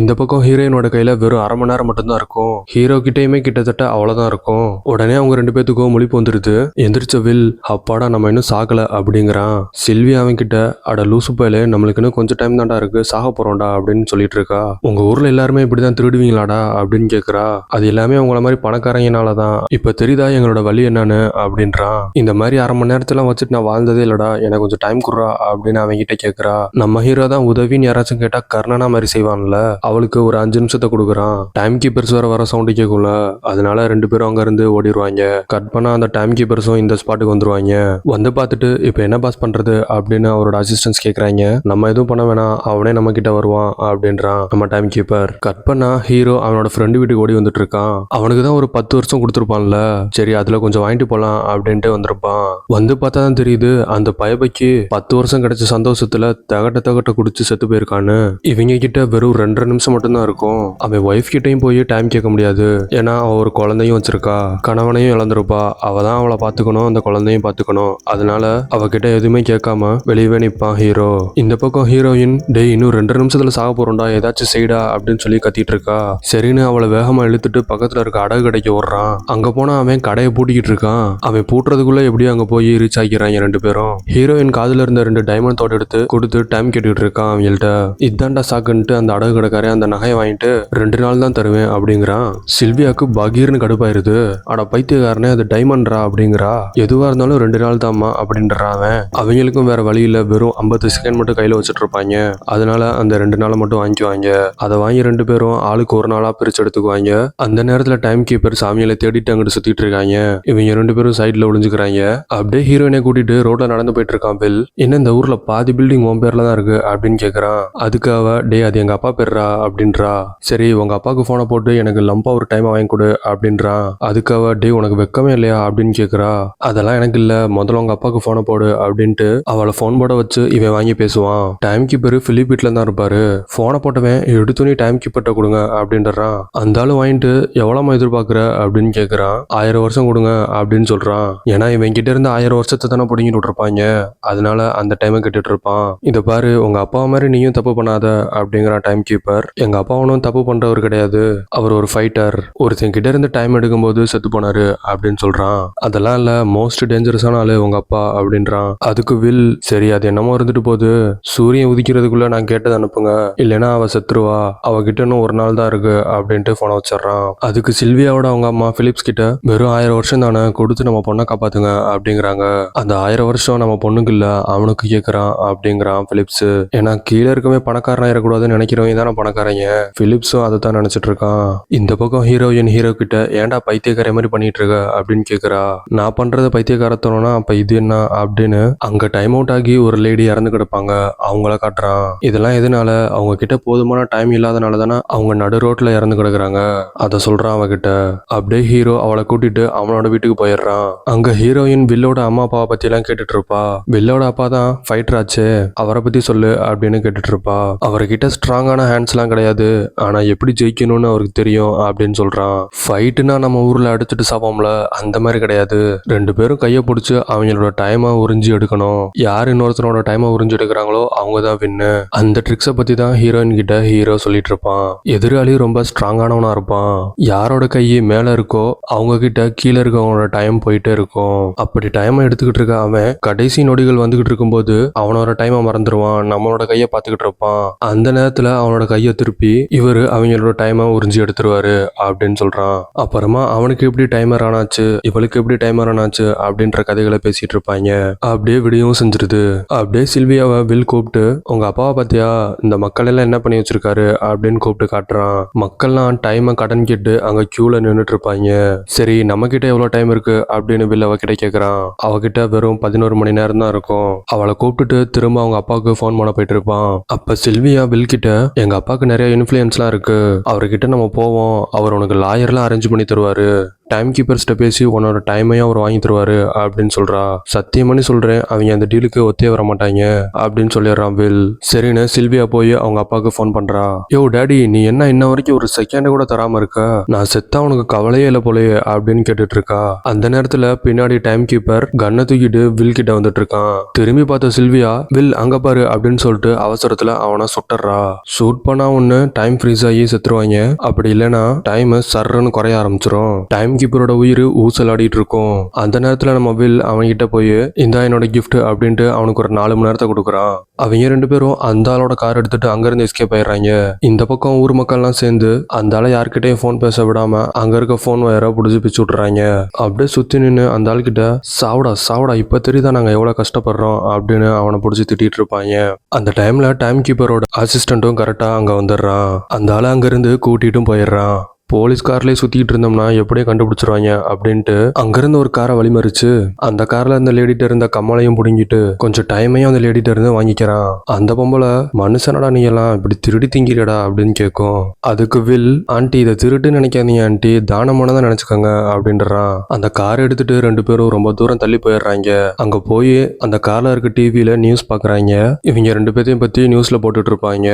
இந்த பக்கம் ஹீரோயினோட கையில வெறும் 1/2 மணி நேரம் மட்டும்தான் இருக்கும். ஹீரோ கிட்டயுமே கிட்டத்தட்ட அவ்வளவுதான் இருக்கும். உடனே அவங்க 2 பேத்துக்கும் முழிப்பு வந்துருது. எந்திரிச்ச வில், அப்பாடா நம்ம இன்னும் சாகல அப்படிங்கிறான். சில்வியா அவன் கிட்ட, அட லூசு பயலே, நம்மளுக்கு இன்னும் கொஞ்சம் டைம் தான்டா இருக்கு, சாக போறோம்டா அப்படின்னு சொல்லிட்டு இருக்கா. உங்க ஊர்ல எல்லாருமே இப்படிதான் திருடுவீங்களாடா அப்படின்னு கேக்குறா. அது எல்லாமே உங்கள மாதிரி பணக்காரங்கனாலதான், இப்ப தெரியுதா எங்களோட வழி என்னன்னு அப்படின்றான். இந்த மாதிரி 1/2 மணி நேரத்துல வச்சுட்டு நான் வாழ்ந்ததே இல்லடா, எனக்கு கொஞ்சம் டைம் குடுறா அப்படின்னு அவன் கிட்ட கேக்குறா. நம்ம ஹீரோ தான் உதவின்னு யாராச்சும் கேட்டா கர்ணனா மாதிரி செய்வான்ல, அவளுக்கு ஒரு 5 நிமிஷத்தை கொடுக்குறான். டைம் கீப்பர்ஸ் வர சவுண்டு கேட்கும்ல, அதனால 2 பேரும் அங்க இருந்து ஓடிடுவாங்க. கட் பண்ணா அந்த டைம் கீப்பர்ஸும் இந்த ஸ்பாட்டுக்கு வந்துருவாங்க. வந்து பார்த்துட்டு இப்ப என்ன பாஸ் பண்றது அப்படின்னு அவரோட அசிஸ்டன்ஸ் கேக்குறாங்க. நம்ம எதுவும் பண்ண வேணாம், அவனே நம்ம கிட்ட வருவான் அப்படின்றான் நம்ம டைம் கீப்பர். கட் பண்ணா ஹீரோ அவனோட ஃப்ரெண்டு வீட்டுக்கு ஓடி வந்துட்டு இருக்கான். அவனுக்கு தான் ஒரு 10 வருஷம் கொடுத்துருப்பான்ல, சரி அதுல கொஞ்சம் வாங்கிட்டு போலாம் அப்படின்ட்டு வந்திருப்பான். வந்து பார்த்தா தான் தெரியுது அந்த பயபைக்கு 10 வருஷம் கிடைச்ச சந்தோஷத்துல தகட்ட குடிச்சு செத்து போயிருக்கான்னு. இவங்க கிட்ட வெறும் 2.5 நிமிஷம் மட்டும்தான் இருக்கும். அவன் ஒய்ஃப் கிட்டையும் போய் டைம் கேட்க முடியாது, ஏன்னா அவ ஒரு குழந்தையும் வச்சிருக்கா, கணவனையும் இழந்திருப்பா. அவ தான் அவளை பாத்துக்கணும், அந்த குழந்தையும் பாத்துக்கணும். அதனால அவகிட்ட எதுவுமே கேட்காம வெளியவே நிப்பான் ஹீரோ. இந்த பக்கம் ஹீரோயின், டேய் இன்னும் 2 நிமிஷத்துல சாக போறோம்டா, ஏதாச்சும் செய்டா அப்படின்னு சொல்லி கத்திட்டு இருக்கா. சரின்னு அவளை வேகமா இழுத்துட்டு பக்கத்துல இருக்க அடகு கடைக்கு ஓடுறான். அங்க போனா அவன் கடையை பூட்டிக்கிட்டு இருக்கான். அவன் பூட்டுறதுக்குள்ள எப்படியும் அங்க போய் ரீச் ஆகிக்கிறாங்க ரெண்டு பேரும். ஹீரோயின் காதுல இருந்த 2 டைமண்ட் தோடு எடுத்து கொடுத்து டைம் கேட்டுட்டு இருக்கான் அவங்கள்ட்ட. இதாண்டா சாக்குன்ட்டு அந்த அடகு கடைக்காரன் அந்த நகையை வாங்கிட்டு 2 நாள் தான் தருவேன் அப்படிங்கிறான். சில்வியாக்கு பகீர்னு கடுப்பாயிருது. அட பைத்தியக்காரனே, அது டைமண்ட்ரா அப்படிங்கிறா. எதுவா இருந்தாலும் 2 நாள் தாம்மா அப்படின்றான் அவன். அவங்களுக்கும் வேற வழி இல்ல, வெறும் 50 செகண்ட் மட்டும் கையில வச்சுட்டு இருப்பாங்க. அதனால அந்த 2 நாளை மட்டும் வாங்கிக்குவாங்க. அதை வாங்கி 2 பேரும் ஆளுக்கு ஒரு நாளா பிரிச்சு எடுத்துக்குவாங்க. அந்த நேரத்துல டைம் கீப்பர் சாமியில தேடிட்டு அங்கிட்டு சுத்திட்டு இருக்காங்க. இவங்க 2 பேரும் சைட்ல ஒளிஞ்சுக்கிறாங்க. அப்படியே ஹீரோயினை கூட்டிட்டு ரோட்ல நடந்து போயிட்டு இருக்கான் பில். என்ன இந்த ஊர்ல பாதி பில்டிங் உன் பேர்ல தான் இருக்கு அப்படின்னு கேக்குறான். அதுக்கு அவ, டே அது எங்க அப்பா பேர்றா அப்படின்றா. சரி உங்க அப்பாவுக்கு போனை போட்டு எனக்கு லம்பா ஒரு டைம் வாங்கி கொடு அப்படின்றான். அதுக்கு அவ, டே உனக்கு வெக்கமே இல்லையா அப்படின்னு கேக்குறா. அதெல்லாம் எனக்கு இல்ல, முதல்ல உங்க அப்பாவுக்கு போனை போடு அப்படின்ட்டு அவளை போன் போட வச்சு இவன் வாங்கி பேசுவான். டைம் கீப்பர் பிலிப் வீட்ல தான் இருப்பாரு. போனை போட்டவன் எடுத்துனே டைம் கீப்பர்ட்ட கொடுங்க அப்படின்றான். அந்த ஆளு வாங்கிட்டு எவ்வளவு எதிர்பார்க்குற அப்படின்னு கேக்குறான். 1000 வருஷம் கொடுங்க அப்படின்னு சொல்றான். ஏன்னா இவன் கிட்ட இருந்து 1000 வருஷத்தை தானே பிடிங்கிட்டு விட்டுருப்பாங்க. அதனால அந்த டைமை கேட்டுட்டு இருப்பான். இத பாரு, உங்க அப்பா மாதிரி நீயும் தப்பு பண்ணாத அப்படிங்கிறான் டைம் கீப்பர். எங்க அப்பா ஒன்றும் தப்பு பண்றவர் கிடையாது, அவர் ஒரு ஃபைட்டர். ஒருத்தன் கிட்ட இருந்து டைம் எடுக்கும்போது செத்து போனாரு அப்படின்னு சொல்றான். அதெல்லாம் இல்ல, மோஸ்ட் டேஞ்சரஸான ஆளு உங்க அப்பா அப்படின்றான். அதுக்கு வில், சரி அது என்னமோ இருந்துட்டு போகுது, சூரியன் உதிக்கிறதுக்குள்ள நான் கேட்டதை அனுப்புங்க, இல்லைன்னா அவ செத்துருவா, அவகிட்ட இன்னும் ஒரு நாள் தான் இருக்கு அப்படின்ட்டு போனை வச்சிடறான். அதுக்கு சில்வியாவோட அவங்க அம்மா பிலிப்ஸ் கிட்ட, வெறும் 1000 வருஷம் தானே, கொடுத்து நம்ம பொண்ணை காப்பாத்துங்க அப்படிங்கிறாங்க. அந்த 1000 வருஷம் நம்ம பொண்ணுக்கு இல்ல, அவனுக்கு கேட்கறான் அப்படிங்கிறான் பிலிப்ஸ். ஏன்னா கீழே இருக்கவே பணக்காரனா இருக்கக்கூடாதுன்னு நினைக்கிறவங்க தானே பணக்காரங்க. பிலிப்ஸும் அதை தான் நினைச்சிட்டு இருக்கான். இந்த பக்கம் ஹீரோயின் ஹீரோ கிட்ட, ஏன்டா பைத்தியக்கார மாதிரி பண்ணிட்டு இருக்க அப்படின்னு கேக்குறா. நான் பண்றது பைத்தியக்காரத்தனம்னா அப்ப இது என்ன அப்படின்னு அங்க டைம் அவுட் ஆகி ஒரு லேடி இறந்து கிடப்பாங்க, அவங்கள காட்டுறான். இதெல்லாம் எதனால, அவங்க கிட்ட போதுமான டைம் இல்லாதனால தானே அவங்க நடு ரோட்ல இறந்து கிடக்குறாங்க, அதை சொல்றான் அவகிட்ட. அப்படியே ஹீரோ அவளை கூட்டிட்டு அவனோட வீட்டுக்கு போயிடுறான். அங்க ஹீரோயின் வில்லோட அம்மா அப்பாவை பத்தி எல்லாம் கேட்டுட்டு இருப்பா. வில்லோட அப்பா தான் ஃபைட்டர் ஆச்சு, அவரை பத்தி சொல்லு அப்படின்னு கேட்டுட்டு இருப்பா. அவர்கிட்ட ஸ்ட்ராங்கான ஹேண்ட்ஸ் எல்லாம் கிடையாது, ஆனா எப்படி ஜெயிக்கணும்னு அவருக்கு தெரியும் அப்படின்னு சொல்றான். ஃபைட்டுனா நம்ம ஊர்ல அடிச்சுட்டு சாப்போம்ல, அந்த மாதிரி கிடையாது. 2 பேரும் கையை பிடிச்சு அவங்களோட டைமை உறிஞ்சி எடுக்கணும். யார் இன்னொருத்தனோட டைமை உறிஞ்சி எடுக்கிறாங்களோ அவங்க தான் வின்னு. அந்த ட்ரிக்ஸை பத்தி தான் ஹீரோயின் கிட்ட ஹீரோ சொல்லிட்டு இருப்பான். எதிராளி ரொம்ப ஸ்ட்ராங்கானவனா இருப்பான். யாரோட கை மேல இருக்கோ அவங்க கிட்ட கீழே இருக்கவங்களோட டைம் போயிட்டே இருக்கும். அப்படி டைமை எடுத்துக்கிட்டு இருக்க அவன் கடைசி நொடிகள் வந்துகிட்டு இருக்கும்போது அவனோட டைமை மறந்துடுவான், நம்மளோட கையை பார்த்துக்கிட்டு இருப்பான். அந்த நேரத்துல அவனோட கையை திருப்பி இவரு அவங்களோட டைமை உறிஞ்சி எடுத்துருவாரு அப்படின்னு சொல்றான். அப்புறமா அவனுக்கு எப்படி டைமர் ஆனாச்சு, இவளுக்கு எப்படி டைமர் ஆனாச்சு அப்படின்ற கதைகளை பேசிட்டு இருப்பாங்க. அப்படியே விடியவும் செஞ்சிருது. அப்படியே சில்வியாவை வில் கூப்பிட்டு, உங்க அப்பாவை பார்த்தியா, இந்த மக்கள் எல்லாம் என்ன பண்ணி வச்சிருக்காரு அப்படின்னு கூப்பிட்டு காட்டுறான். மக்கள்லாம் டைமை கடன் கேட்டு அங்க கியூல நின்றுட்டு இருப்பாங்க. சரி நம்ம கிட்ட எவ்வளவு டைம் இருக்கு அப்படின்னு வில் அவகிட்ட கேக்குறான். அவகிட்ட வெறும் 11 மணி நேரம் தான் இருக்கும். அவளை கூப்பிட்டுட்டு திரும்ப அவங்க அப்பாவுக்கு போன் பண்ண போயிட்டு இருப்பான். அப்ப சில்வியா வில் கிட்ட, எங்க அப்பாவுக்கு நிறைய இன்ஃபுளுன்ஸ்லாம் இருக்கு, அவர்கிட்ட நம்ம போவோம், அவர் உனக்கு லாயர்லாம் அரேஞ்ச் பண்ணி தருவாரு, டைம் கீப்பர்ஸ்ட்ட பேசி உன்னோட டைமையும் அவர் வாங்கி தருவாரு அப்படின்னு சொல்றா. சத்தியம் பண்ணி சொல்றேன், அவங்க அந்த டீலுக்கு ஒத்தே வர மாட்டாங்க அப்படின்னு சொல்லிடுறான் வில். சரின்னு சில்வியா போய் அவங்க அப்பாவுக்கு போன் பண்றா. யோ டாடி, நீ என்ன இன்ன வரைக்கும் ஒரு செகண்ட் கூட தராம இருக்க, நான் செத்தா உனக்கு கவலையே இல்லை போலயே அப்படின்னு கேட்டுட்டு இருக்கா. அந்த நேரத்துல பின்னாடி டைம் கீப்பர் கண்ணை தூக்கிட்டு வில் கிட்ட வந்துட்டு இருக்கான். திரும்பி பார்த்த சில்வியா, வில் அங்க பாரு அப்படின்னு சொல்லிட்டு அவசரத்துல அவனை சுட்டுறா. ஷூட் பண்ணா ஒண்ணு டைம் ஃப்ரீஸ் ஆகி செத்துருவாங்க, அப்படி இல்லைன்னா டைம் சர்ன்னு குறைய ஆரம்பிச்சிரும். டைம் கீப்பரோட உயிர் ஊசலாடிட்டு இருக்கும். அந்த நேரத்துல நம்ம வில் அவன்கிட்ட போய், இந்த என்னோட கிஃப்ட் அப்படின்ட்டு அவனுக்கு ஒரு 4 மணி நேரத்தை கொடுக்குறான். அவங்க 2 பேரும் அந்த ஆளோட கார் எடுத்துட்டு அங்கிருந்து எஸ்கேப் ஆயிடுறாங்க. இந்த பக்கம் ஊர் மக்கள்லாம் சேர்ந்து அந்த ஆளை யார்கிட்டயும் போன் பேச விடாம அங்க இருக்க போன் வயரை புடிச்சு பிச்சு விட்டுறாங்க. அப்படியே சுத்தி நின்று அந்த ஆள் கிட்ட, சாவுடா சாவுடா, இப்ப தெரியுதா நாங்க எவ்வளவு கஷ்டப்படுறோம் அப்படின்னு அவனை புடிச்சு திட்டிட்டு இருப்பாங்க. அந்த டைம்ல டைம் கீப்பரோட அசிஸ்டன்ட்டும் கரெக்டா அங்க வந்துடுறான். அந்த ஆளை அங்கிருந்து கூட்டிட்டும் போயிடுறான். போலீஸ் கார்லயே சுத்திட்டு இருந்தோம்னா எப்படியே கண்டுபிடிச்சிருவாங்க அப்படின்ட்டு அங்கிருந்து ஒரு காரை வழிமறிச்சு அந்த கார்ல அந்த லேடிட்ட இருந்த கம்மலையும் புடுங்கிட்டு கொஞ்சம் டைமையும் அந்த லேடிட்ட இருந்து வாங்கிக்கிறான். அந்த பொம்பளை, மனுஷனடா நீ எல்லாம் இப்படி திருடி திங்கிறடா அப்படின்னு கேட்கும். அதுக்கு வில், ஆண்டி இதை திருட்டுன்னு நினைக்காதீங்க ஆண்டி, தானமானதான் நினைச்சுக்கோங்க அப்படின்றான். அந்த கார் எடுத்துட்டு 2 பேரும் ரொம்ப தூரம் தள்ளி போயிடுறாங்க. அங்க போய் அந்த கார்ல இருக்க டிவியில நியூஸ் பாக்குறாங்க. இவங்க 2 பேரையும் பத்தி நியூஸ்ல போட்டுட்டு இருப்பாங்க.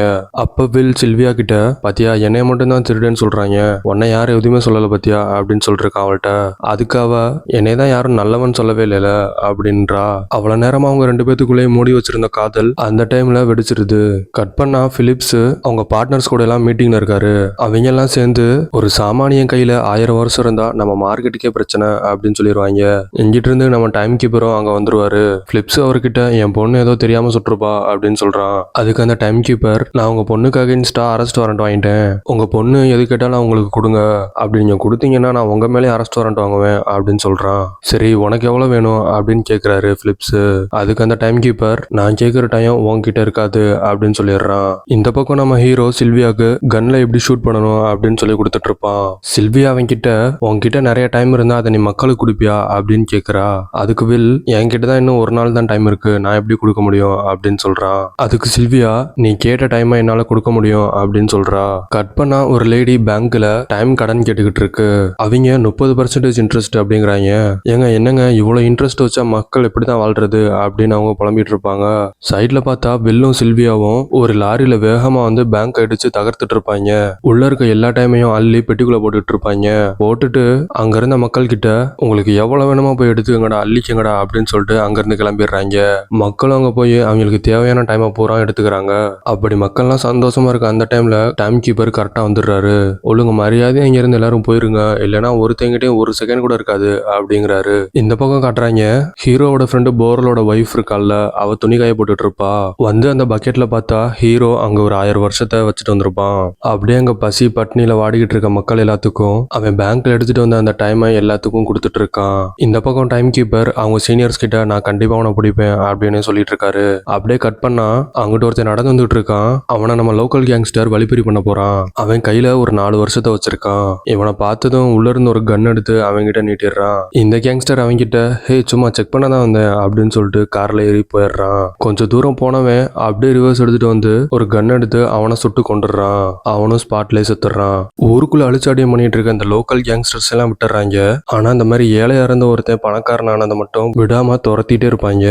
அப்ப வில் சில்வியா கிட்ட, பாத்தியா என்னைய மட்டும் தான் திருடுன்னு சொல்றாங்க, உன்னை யாரும் எதுவுமே சொல்லல பத்தியா அப்படின்னு சொல்லிட்டு இருக்கான் அவள்கிட்ட. அதுக்கு அவ என்னை தான் யாரும் நல்லவன் சொல்லவே இல்லைல அப்படின்றா. அவ்வளவு நேரமா அவங்க ரெண்டு பேத்துக்குள்ளேயே மூடி வச்சிருந்த காதல் அந்த டைம்ல வெடிச்சிருது. கட் பண்ணா பிலிப்ஸ் அவங்க பார்ட்னர்ஸ் கூட எல்லாம் மீட்டிங்ல இருக்காரு. அவங்க எல்லாம் சேர்ந்து ஒரு சாமானியன் கையில 1000 வருஷம் இருந்தா நம்ம மார்க்கெட்டுக்கே பிரச்சனை அப்படின்னு சொல்லிடுவாங்க. இங்கிட்டு இருந்து நம்ம டைம் கீப்பரும் அங்க வந்துருவாரு. பிலிப்ஸ் அவர்கிட்ட என் பொண்ணு ஏதோ தெரியாம சுட்டுருப்பா அப்படின்னு சொல்றான். அதுக்கு அந்த டைம் கீப்பர் நான் உங்க பொண்ணுக்கு அகைன்ஸ்டா அரெஸ்ட் வாரண்ட் வாங்கிட்டேன். உங்க பொண்ணு எது கேட்டாலும் உங்களுக்கு கொடுங்க. அப்படி நீங்க கொடுத்தீங்கன்னா நான் உங்க மேலே அரெஸ்ட் வாரண்ட் வாங்குவேன் அப்படின்னு சொல்றான். சரி உனக்கு எவ்வளவு வேணும் அப்படின்னு கேக்குறாரு பிலிப்ஸ். அதுக்கு அந்த டைம் கீப்பர் நான் கேட்கிற டைம் உன்கிட்ட இருக்காது அப்படின்னு சொல்லிடுறான். இந்த பக்கம் நம்ம ஹீரோ சில்வியாக்கு கன்ல எப்படி ஷூட் பண்ணணும் அப்படின்னு சொல்லி கொடுத்துட்டு இருப்பான். சில்வியா அவன்கிட்ட உன்கிட்ட நிறைய டைம் இருந்தா அதை நீ மக்களுக்கு கொடுப்பியா அப்படின்னு கேக்குறா. அதுக்கு வில் என்கிட்ட தான் இன்னும் ஒரு நாள் தான் டைம் இருக்கு, நான் எப்படி கொடுக்க முடியும் அப்படின்னு சொல்றான். அதுக்கு சில்வியா நீ கேட்ட டைமை என்னால கொடுக்க முடியும் அப்படின்னு சொல்றா. கட் பண்ணா ஒரு லேடி பேங்க்ல டைம் கடன் கேட்டுக்கிட்டு இருக்கு. அவங்க 30% இன்ட்ரெஸ்ட் அப்படிங்கிறாங்க. ஏங்க என்னங்க இவ்வளவு இன்ட்ரெஸ்ட் வச்சா மக்கள் எப்படிதான் வாழ்றது அப்படின்னு அவங்க புலம்பிட்டு இருப்பாங்க. சைட்ல பார்த்தா வில்லும் சில்வியாவும் ஒரு லாரியில வேகமா வந்து பேங்க் அடிச்சு தகர்த்துட்டு இருப்பாங்க. உள்ள இருக்க எல்லா டைமையும் அள்ளி பெட்டிக்குள்ள போட்டுட்டு இருப்பாங்க. போட்டுட்டு அங்க இருந்த மக்கள் கிட்ட உங்களுக்கு எவ்வளவு வேணுமோ போய் எடுத்துக்கங்கடா அள்ளிக்கங்கடா அப்படின்னு சொல்லிட்டு அங்க இருந்து கிளம்பிடுறாங்க. மக்களும் அங்க போய் அவங்களுக்கு தேவையான டைமை பூரா எடுத்துக்கிறாங்க. அப்படி மக்கள்லாம் சந்தோஷமா இருக்க அந்த டைம்ல டைம் கீப்பர் கரெக்டா வந்துடுறாரு. ஒழுங்கு மரியாதை இங்க இருந்து எல்லாரும் போயிருங்க, இல்லைன்னா ஒருத்தங்கிட்டே ஒரு செகண்ட் கூட இருக்காது அப்படிங்கிறாரு. இந்த பக்கம் காட்டுறாங்க ஹீரோவோட ஃப்ரெண்டு போரலோட ஒய்ஃப் இருக்கால, அவ துணி காய போட்டுட்டு இருப்பா. வந்து அந்த பக்கெட்ல பார்த்தா ஹீரோ அங்க ஒரு 1000 வருஷத்தை வச்சுட்டு வந்திருப்பான். அப்படியே அங்க பசி பட்னியில வாடிக்கிட்டு இருக்க மக்கள் எல்லாத்துக்கும் அவன் பேங்க்ல எடுத்துட்டு வந்த அந்த டைமை எல்லாத்துக்கும் கொடுத்துட்டு இருக்கான். இந்த பக்கம் டைம் கீப்பர் அவங்க சீனியர்ஸ் கிட்ட நான் கண்டிப்பா அவனை பிடிப்பேன் அப்படின்னு சொல்லிட்டு இருக்காரு. அப்படியே கட் பண்ணா அங்கிட்ட ஒருத்தன் நடந்து வந்துட்டு இருக்கான். அவனை நம்ம லோக்கல் கேங்ஸ்டர் வழிப்பறி பண்ண போறான். அவன் கையில ஒரு 4 வருஷத்தை வச்சிருக்கான். இவனை பார்த்ததும் உள்ள இருந்து ஒரு கன் எடுத்து அவன்கிட்ட நீட்டிடுறான். இந்த கேங்ஸ்டர் அவன்கிட்ட ஹே சும்மா செக் பண்ண தான் வந்தேன் அப்படின்னு சொல்லிட்டு கார்ல ஏறி போயிடுறான். கொஞ்சம் தூரம் போனவன் அப்படியே ரிவர்ஸ் எடுத்துட்டு வந்து ஒரு கன் எடுத்து அவனை சுட்டு கொண்டுடுறான். அவனும் ஸ்பாட்லேயே செத்துறான். ஊருக்குள்ள அழிச்சாடியம் பண்ணிட்டு இருக்க இந்த லோக்கல் கேங்ஸ்டர்ஸ் எல்லாம் விட்டுறாங்க. ஆனா இந்த மாதிரி ஏழையா இருந்த ஒருத்தன் பணக்காரனானதை மட்டும் விடாம துரத்திட்டே இருப்பாங்க.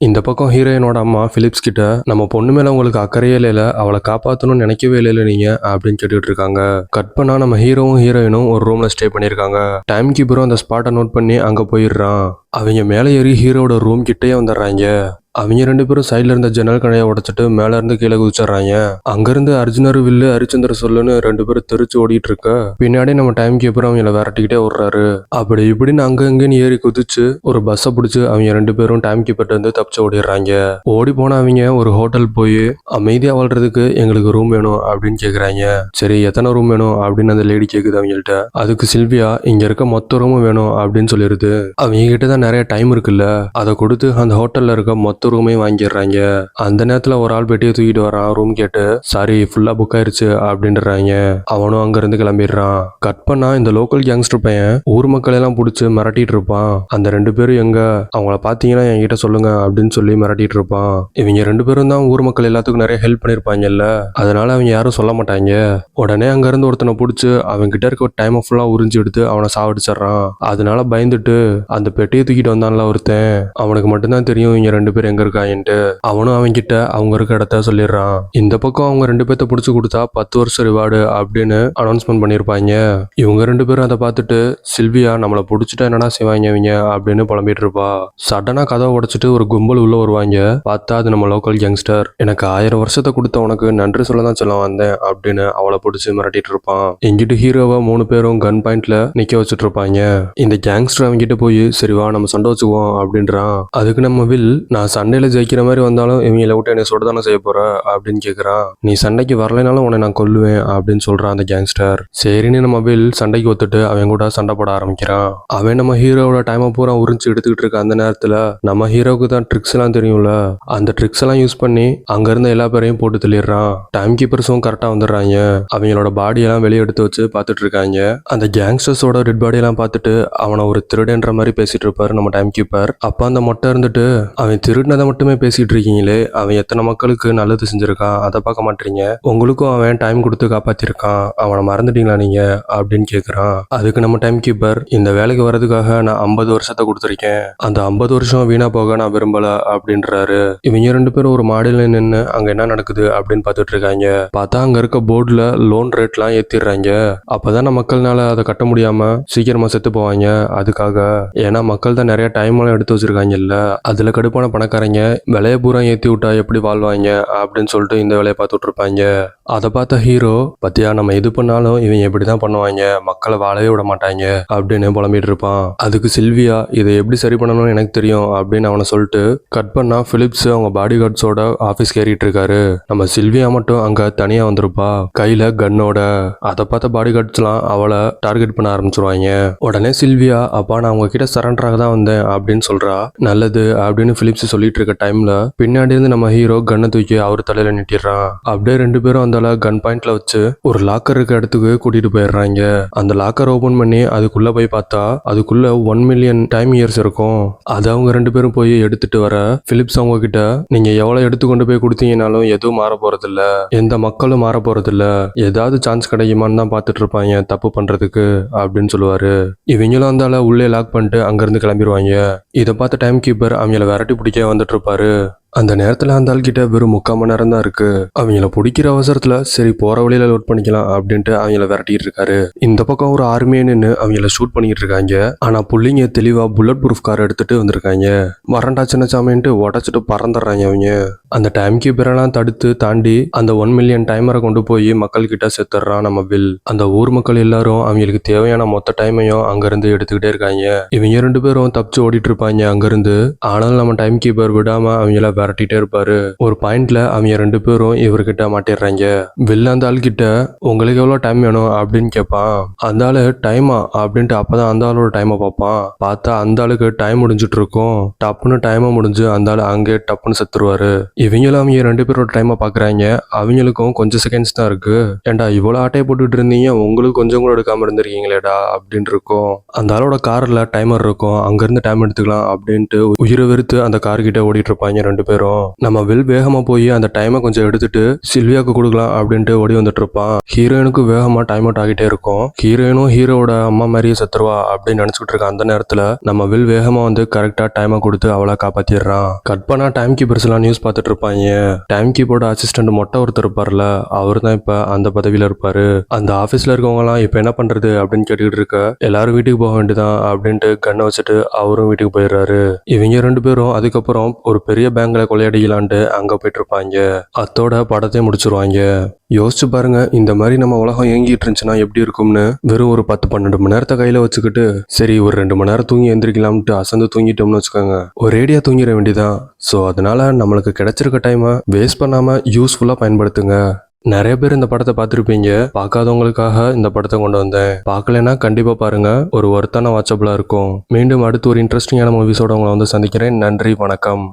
இந்த பக்கம் ஹீரோயினோட அம்மா பிலிப்ஸ் கிட்ட நம்ம பொண்ணு மேல உங்களுக்கு அக்கறையே இல்ல, அவளை காப்பாத்தணும்னு நினைக்கவே இல்லை நீங்க அப்படின்னு கேட்டுட்டு இருக்காங்க. கட் பண்ணா நம்ம ஹீரோவும் ஹீரோயினும் ஒரு ரூம்ல ஸ்டே பண்ணிருக்காங்க. டைம் கீப்பரும் அந்த ஸ்பாட்டை நோட் பண்ணி அங்க போயிடுறான். அவங்க மேலே ஏறி ஹீரோட ரூம் கிட்டே வந்துடுறாங்க. அவங்க ரெண்டு பேரும் சைட்ல இருந்த ஜன்னல் கடையை உடைச்சிட்டு மேல இருந்து கீழே குதிச்சிடுறாங்க. அங்கிருந்து அர்ஜுனர் வில்லு ஹரிச்சந்திர சொல்லுன்னு ரெண்டு பேரும் தெரிச்சு ஓடிட்டு இருக்க பின்னாடி நம்ம டைம் கீப்பர் அவங்கள விரட்டிக்கிட்டே விடுறாரு. அப்படி இப்படின்னு அங்கன்னு ஏறி குதிச்சு ஒரு பஸ்ஸை பிடிச்சு அவங்க ரெண்டு பேரும் டைம் கீப்பர்ட்ட இருந்து தப்பிச்சு ஓடிடுறாங்க. ஓடி போன அவங்க ஒரு ஹோட்டல் போய் அமைதியா வாழ்றதுக்கு எங்களுக்கு ரூம் வேணும் அப்படின்னு கேக்குறாங்க. சரி எத்தனை ரூம் வேணும் அப்படின்னு அந்த லேடி கேக்குது அவங்கள்ட்ட. அதுக்கு சில்வியா இங்க இருக்க மொத்த ரூமும் வேணும் அப்படின்னு சொல்லிருது. அவங்க கிட்டதான் நிறைய டைம் இருக்குல்ல, அதை கொடுத்து அந்த ஹோட்டல்ல இருக்க மொத்த ரூமே வாங்கிடுறாங்க. அந்த நேரத்துல ஒரு ஆள் பெட்டியை தூக்கிட்டு வரான் ரூம் கேட்டு. சாரி ஃபுல்லா புக் ஆயிருச்சு அப்படின்றாங்க. அவனும் அங்க இருந்து கிளம்பிடுறான். கட் பண்ணா இந்த லோக்கல் கேங்ஸ்டர் பையன் ஊர் மக்கள் எல்லாம் புடிச்சு மிரட்டிட்டு இருப்பான். அந்த ரெண்டு பேரும் எங்க அவங்கள பாத்தீங்கன்னா என்கிட்ட சொல்லுங்க அப்படின்னு சொல்லி மிரட்டிட்டு இருப்பான். இவங்க ரெண்டு பேரும் தான் ஊர் மக்கள் எல்லாத்துக்கும் நிறைய ஹெல்ப் பண்ணிருப்பாங்கல்ல, அதனால அவங்க யாரும் சொல்ல மாட்டாங்க. உடனே அங்க இருந்து ஒருத்தனை புடிச்சு அவங்க கிட்ட இருக்க டைம் ஃபுல்லா உறிஞ்சு எடுத்து அவனை சாவடிச்சிடறான். அதனால பயந்துட்டு அந்த பெட்டியை தூக்கிட்டு வந்தான்ல ஒருத்தன், அவனுக்கு மட்டும்தான் தெரியும் இங்க ரெண்டு பேரும் எங்க இருக்காங்கன்ட்டு. அவனும் அவங்க கிட்ட அவங்க இருக்க இடத்த சொல்லிடுறான். இந்த பக்கம் அவங்க ரெண்டு பேர்த்த புடிச்சு கொடுத்தா 10 வருஷம் ரிவார்டு அப்படின்னு அனௌன்ஸ்மெண்ட் பண்ணிருப்பாங்க. இவங்க ரெண்டு பேரும் அதை பார்த்துட்டு சில்வியா நம்மளை புடிச்சிட்டா என்னடா செய்வாங்க இவங்க அப்படின்னு புலம்பிட்டு இருப்பா. சடனா கதவை உடைச்சிட்டு ஒரு கும்பல் உள்ள வருவாங்க. பார்த்தா அது நம்ம லோக்கல் கேங்ஸ்டர். எனக்கு 1000 வருஷத்தை கொடுத்த உனக்கு நன்றி சொல்லதான் சொல்ல வந்தேன் அப்படின்னு அவளை பிடிச்சி மிரட்டிட்டு இருப்பான். இங்கிட்டு ஹீரோவை 3 பேரும் கன் பாயிண்ட்ல நிக்க வச்சுட்டு இருப்பாங்க. இந்த கேங்ஸ்டர் அவங்க கிட்ட போய் சரி வா நம்ம சண்டை வச்சுக்குவோம் அப்படின்றான். அதுக்கு நம்ம வில் நான் சண்டையில ஜெயிக்கிற மாதிரி வந்தாலும் இவங்களை விட்டு என்னை சுட தானே செய்ய போற அப்படின்னு கேக்குறான். நீ சண்டைக்கு வரலைனாலும் உன்னை நான் கொல்லுவேன் அப்படின்னு சொல்றான் அந்த கேங்ஸ்டர். சரின்னு நம்ம வில் சண்டைக்கு ஒத்துட்டு அவன் கூட சண்டை போட ஆரம்பிக்கிறான். அவன் நம்ம ஹீரோவோட டைமை பூரா உறிஞ்சு எடுத்துக்கிட்டு இருக்க அந்த நேரத்துல நம்ம ஹீரோவுக்கு தான் ட்ரிக்ஸ் எல்லாம் தெரியும்ல, அந்த ட்ரிக்ஸ் எல்லாம் யூஸ் பண்ணி அங்க இருந்த எல்லா பேரையும் போட்டு தள்ளிடுறான். டைம் கீப்பர்ஸும் கரெக்டா வந்துடுறாங்க. அவங்களோட பாடி எல்லாம் வெளியே எடுத்து வச்சு பார்த்துட்டு இருக்காங்க. அந்த கேங்ஸ்டர்ஸோட டெட் பாடி எல்லாம் பார்த்துட்டு அவனை ஒரு திருடன்ற மாதிரி பேசிட்டு இருப்பாரு நம்ம டைம் கீப்பர். அப்ப அந்த மொட்டை இருந்துட்டு அவன் திருட திருடினதை மட்டுமே பேசிட்டு இருக்கீங்களே, அவன் எத்தனை மக்களுக்கு நல்லது செஞ்சிருக்கான் அதை பார்க்க மாட்டீங்க. உங்களுக்கும் அவன் டைம் கொடுத்து காப்பாத்திருக்கான், அவனை மறந்துட்டீங்களா நீங்க அப்படின்னு கேக்குறான். அதுக்கு நம்ம டைம் கீப்பர், இந்த வேலைக்கு வர்றதுக்காக நான் 50 வருஷத்தை கொடுத்துருக்கேன், அந்த 50 வருஷம் வீணா போக நான் விரும்பல அப்படின்றாரு. இவங்க 2 பேரும் ஒரு மாடியில நின்று அங்க என்ன நடக்குது அப்படின்னு பார்த்துட்டு இருக்காங்க. பார்த்தா அங்க இருக்க போர்டுல லோன் ரேட்லாம் ஏத்திடுறாங்க. அப்பதானே மக்கள்னால அதை கட்ட முடியாம சீக்கிரமா செத்து போவாங்க. அதுக்காக, ஏன்னா மக்கள் தான் நிறைய டைம் எல்லாம் எடுத்து வச்சிருக்காங்கல்ல, அதுல கடுப்பான பணக்காரங்க விலைய பூரா ஏத்தி விட்டா எப்படி வாழ்வாங்க அப்படின்னு சொல்லிட்டு இந்த வேலையை பார்த்துட்டு இருப்பாங்க. அதை பார்த்த ஹீரோ, பத்தியா நம்ம எது பண்ணாலும் இவங்க எப்படிதான் பண்ணுவாங்க, மக்களை வாழவே விட மாட்டாங்க அப்படின்னு புலம்பிட்டு இருப்பான். அதுக்கு சில்வியா, இதை எப்படி சரி பண்ணணும்னு எனக்கு தெரியும் அப்படின்னு அவனை சொல்லிட்டு கட் பண்ணா பிலிப்ஸ் அவங்க பாடி கார்ட்ஸோட ஆபீஸ்க்கு ஏறிட்டு இருக்காரு. நம்ம சில்வியா மட்டும் அங்க தனியா வந்திருப்பா, கையில கன்னோட. அதை பார்த்த பாடி கார்ட்ஸ்லாம் அவளை டார்கெட் பண்ண ஆரம்பிச்சிருவாங்க. உடனே சில்வியா, அப்பா நான் உங்ககிட்ட சரண்டராக தான் வந்தேன் அப்படின்னு சொல்றா. நல்லது அப்படின்னு பிலிப்ஸ் சொல்லிட்டு இருக்க டைம்ல பின்னாடி இருந்து நம்ம ஹீரோ கன்னை தூக்கி அவர் தலையில நீட்டிடுறான். அப்படியே 2 பேரும் அந்த கன் பாயிண்ட்ல வச்சு ஒரு லாக்கர் இருக்க இடத்துக்கு கூட்டிட்டு போயிடுறாங்க. அந்த லாக்கர் ஓபன் பண்ணி அதுக்குள்ள போய் பார்த்தா அதுக்குள்ள 1 மில்லியன் டைம் இயர்ஸ் இருக்கும். அதை அவங்க 2 பேரும் போய் எடுத்துட்டு வர பிலிப்ஸ் அவங்க கிட்ட, நீங்க எவ்வளவு எடுத்துக்கொண்டு போய் கொடுத்தீங்கனாலும் எதுவும் மாற போறது இல்ல, எந்த மக்களும் மாற போறது இல்ல, ஏதாவது சான்ஸ் கிடைக்குமான்னு தான் பார்த்துட்டு இருப்பாங்க தப்பு பண்றதுக்கு அப்படின்னு சொல்லுவாரு. இவங்களும் அந்த உள்ளே லாக் பண்ணிட்டு அங்கிருந்து கிளம்பிடுவாங்க. இதை பார்த்த டைம் கீப்பர் அவங்கள விரட்டி பிடிக்க வந்துட்டு இருப்பாரு. அந்த நேரத்துல அந்த ஆள்கிட்ட வெறும் 3/4 மணி நேரம் தான் இருக்கு. அவங்கள பிடிக்கிற அவசரத்துல சரி போற வழியில லோட் பண்ணிக்கலாம் அப்படின்ட்டு அவங்கள விரட்டிட்டு இருக்காரு. இந்த பக்கம் ஒரு ஆர்மியே நின்று அவங்கள ஷூட் பண்ணிட்டு இருக்காங்க. ஆனா புள்ளிங்க தெளிவா புல்லட் ப்ரூஃப் கார் எடுத்துட்டு வந்திருக்காங்க. வரண்டா சின்ன சாமின்ட்டு உடச்சிட்டு பறந்துடுறாங்க அவங்க. அந்த டைம் கீப்பரெல்லாம் தடுத்து தாண்டி அந்த 1 மில்லியன் டைமரை கொண்டு போய் மக்கள் கிட்ட செத்துறான் நம்ம வில். அந்த ஊர் மக்கள் எல்லாரும் அவங்களுக்கு தேவையான மொத்த டைமையும் அங்கிருந்து எடுத்துக்கிட்டே இருக்காங்க. இவங்க 2 பேரும் தப்பிச்சு ஓடிட்டு இருப்பாங்க அங்கிருந்து. ஆனாலும் நம்ம டைம் கீப்பர் விடாம அவங்கள விரட்டிட்டே இருப்பாரு. ஒரு பாயிண்ட்ல அவங்க 2 பேரும் இவர்கிட்ட மாட்டிடுறாங்க. வில் அந்த ஆள் கிட்ட, உங்களுக்கு எவ்வளவு டைம் வேணும் அப்படின்னு கேட்பான். அந்த ஆளு டைமா அப்படின்ட்டு அப்பதான் அந்த ஆளோட டைமை பார்ப்பான். பார்த்தா அந்த ஆளுக்கு டைம் முடிஞ்சிட்டு இருக்கும். டப்புன்னு டைமை முடிஞ்சு அந்த ஆளு அங்கே டப்புன்னு செத்துருவாரு. இவங்களும் அவங்க 2 பேரோட டைமை பாக்குறாங்க. அவங்களுக்கும் கொஞ்சம் செகண்ட்ஸ் தான் இருக்கு. ஏண்டா இவ்வளவு ஆட்டையை போட்டுட்டு இருந்தீங்க, உங்களுக்கு கொஞ்சம் கூட எடுக்காம இருந்திருக்கீங்களேடா அப்படின்னு இருக்கும். அந்த ஆளோட கார்ல டைமர் இருக்கும், அங்க இருந்து டைம் எடுத்துக்கலாம் அப்படின்ட்டு உயிரை வெறுத்து அந்த கார் கிட்ட ஓடிட்டு இருப்பாங்க 2 பேரும். நம்ம வில் வேகமா போய் அந்த டைமை கொஞ்சம் எடுத்துட்டு சில்வியாக்கு கொடுக்கலாம் அப்படின்ட்டு ஓடி வந்துட்டு இருப்பான். ஹீரோயினுக்கு வேகமா டைம் அவுட் ஆகிட்டே இருக்கும். ஹீரோயினும் ஹீரோட அம்மா மாதிரியே செத்துருவா அப்படின்னு நினைச்சுட்டு இருக்க அந்த நேரத்துல நம்ம வில் வேகமா வந்து கரெக்டா டைமை கொடுத்து அவளை காப்பாத்திடுறான். கட் பண்ணா டைம் கீப்பர்ஸ் எல்லாம் நியூஸ் பார்த்துட்டு இருப்பாங்க. டைம் கீப்பரோட அசிஸ்டன்ட் மொட்டை ஒருத்தர் இருப்பார்ல, அவர் தான் இப்ப அந்த பதவியில இருப்பாரு. அந்த ஆபீஸ்ல இருக்கவங்க எல்லாம் இப்ப என்ன பண்றது அப்படின்னு கேட்டுக்கிட்டு இருக்க, எல்லாரும் வீட்டுக்கு போக வேண்டியதான் அப்படின்ட்டு கண்ணை வச்சுட்டு அவரும் வீட்டுக்கு போயிடுறாரு. இவங்க 2 பேரும் அதுக்கப்புறம் ஒரு பெரிய பேங்க்ல கொள்ளையடிக்கலான்ட்டு அங்க போயிட்டு இருப்பாங்க. அத்தோட படத்தை முடிச்சிருவாங்க. யோசிச்சு பாருங்க, இந்த மாதிரி நம்ம உலகம் இயங்கிட்டு இருந்துச்சுன்னா எப்படி இருக்கும்னு. வெறும் ஒரு 10-12 மணி நேரத்தை கையில வச்சுக்கிட்டு சரி ஒரு 2 மணி நேரம் தூங்கி எந்திரிக்கலாம்ட்டு அசந்து தூங்கிட்டோம்னு வச்சுக்கோங்க, ஒரேடியா தூங்கிட வேண்டியதான். ஸோ அதனால நம்மளுக்கு கிடைச்சிருக்க டைமை வேஸ்ட் பண்ணாம யூஸ்ஃபுல்லா பயன்படுத்துங்க. நிறைய பேர் இந்த படத்தை பார்த்துருப்பீங்க. பார்க்காதவங்களுக்காக இந்த படத்தை கொண்டு வந்தேன். பார்க்கலன்னா கண்டிப்பா பாருங்க, ஒரு ஒர்த்தான வாட்சபிளா இருக்கும். மீண்டும் அடுத்து ஒரு இன்ட்ரெஸ்டிங்கான மூவிஸோட உங்களை வந்து சந்திக்கிறேன். நன்றி, வணக்கம்.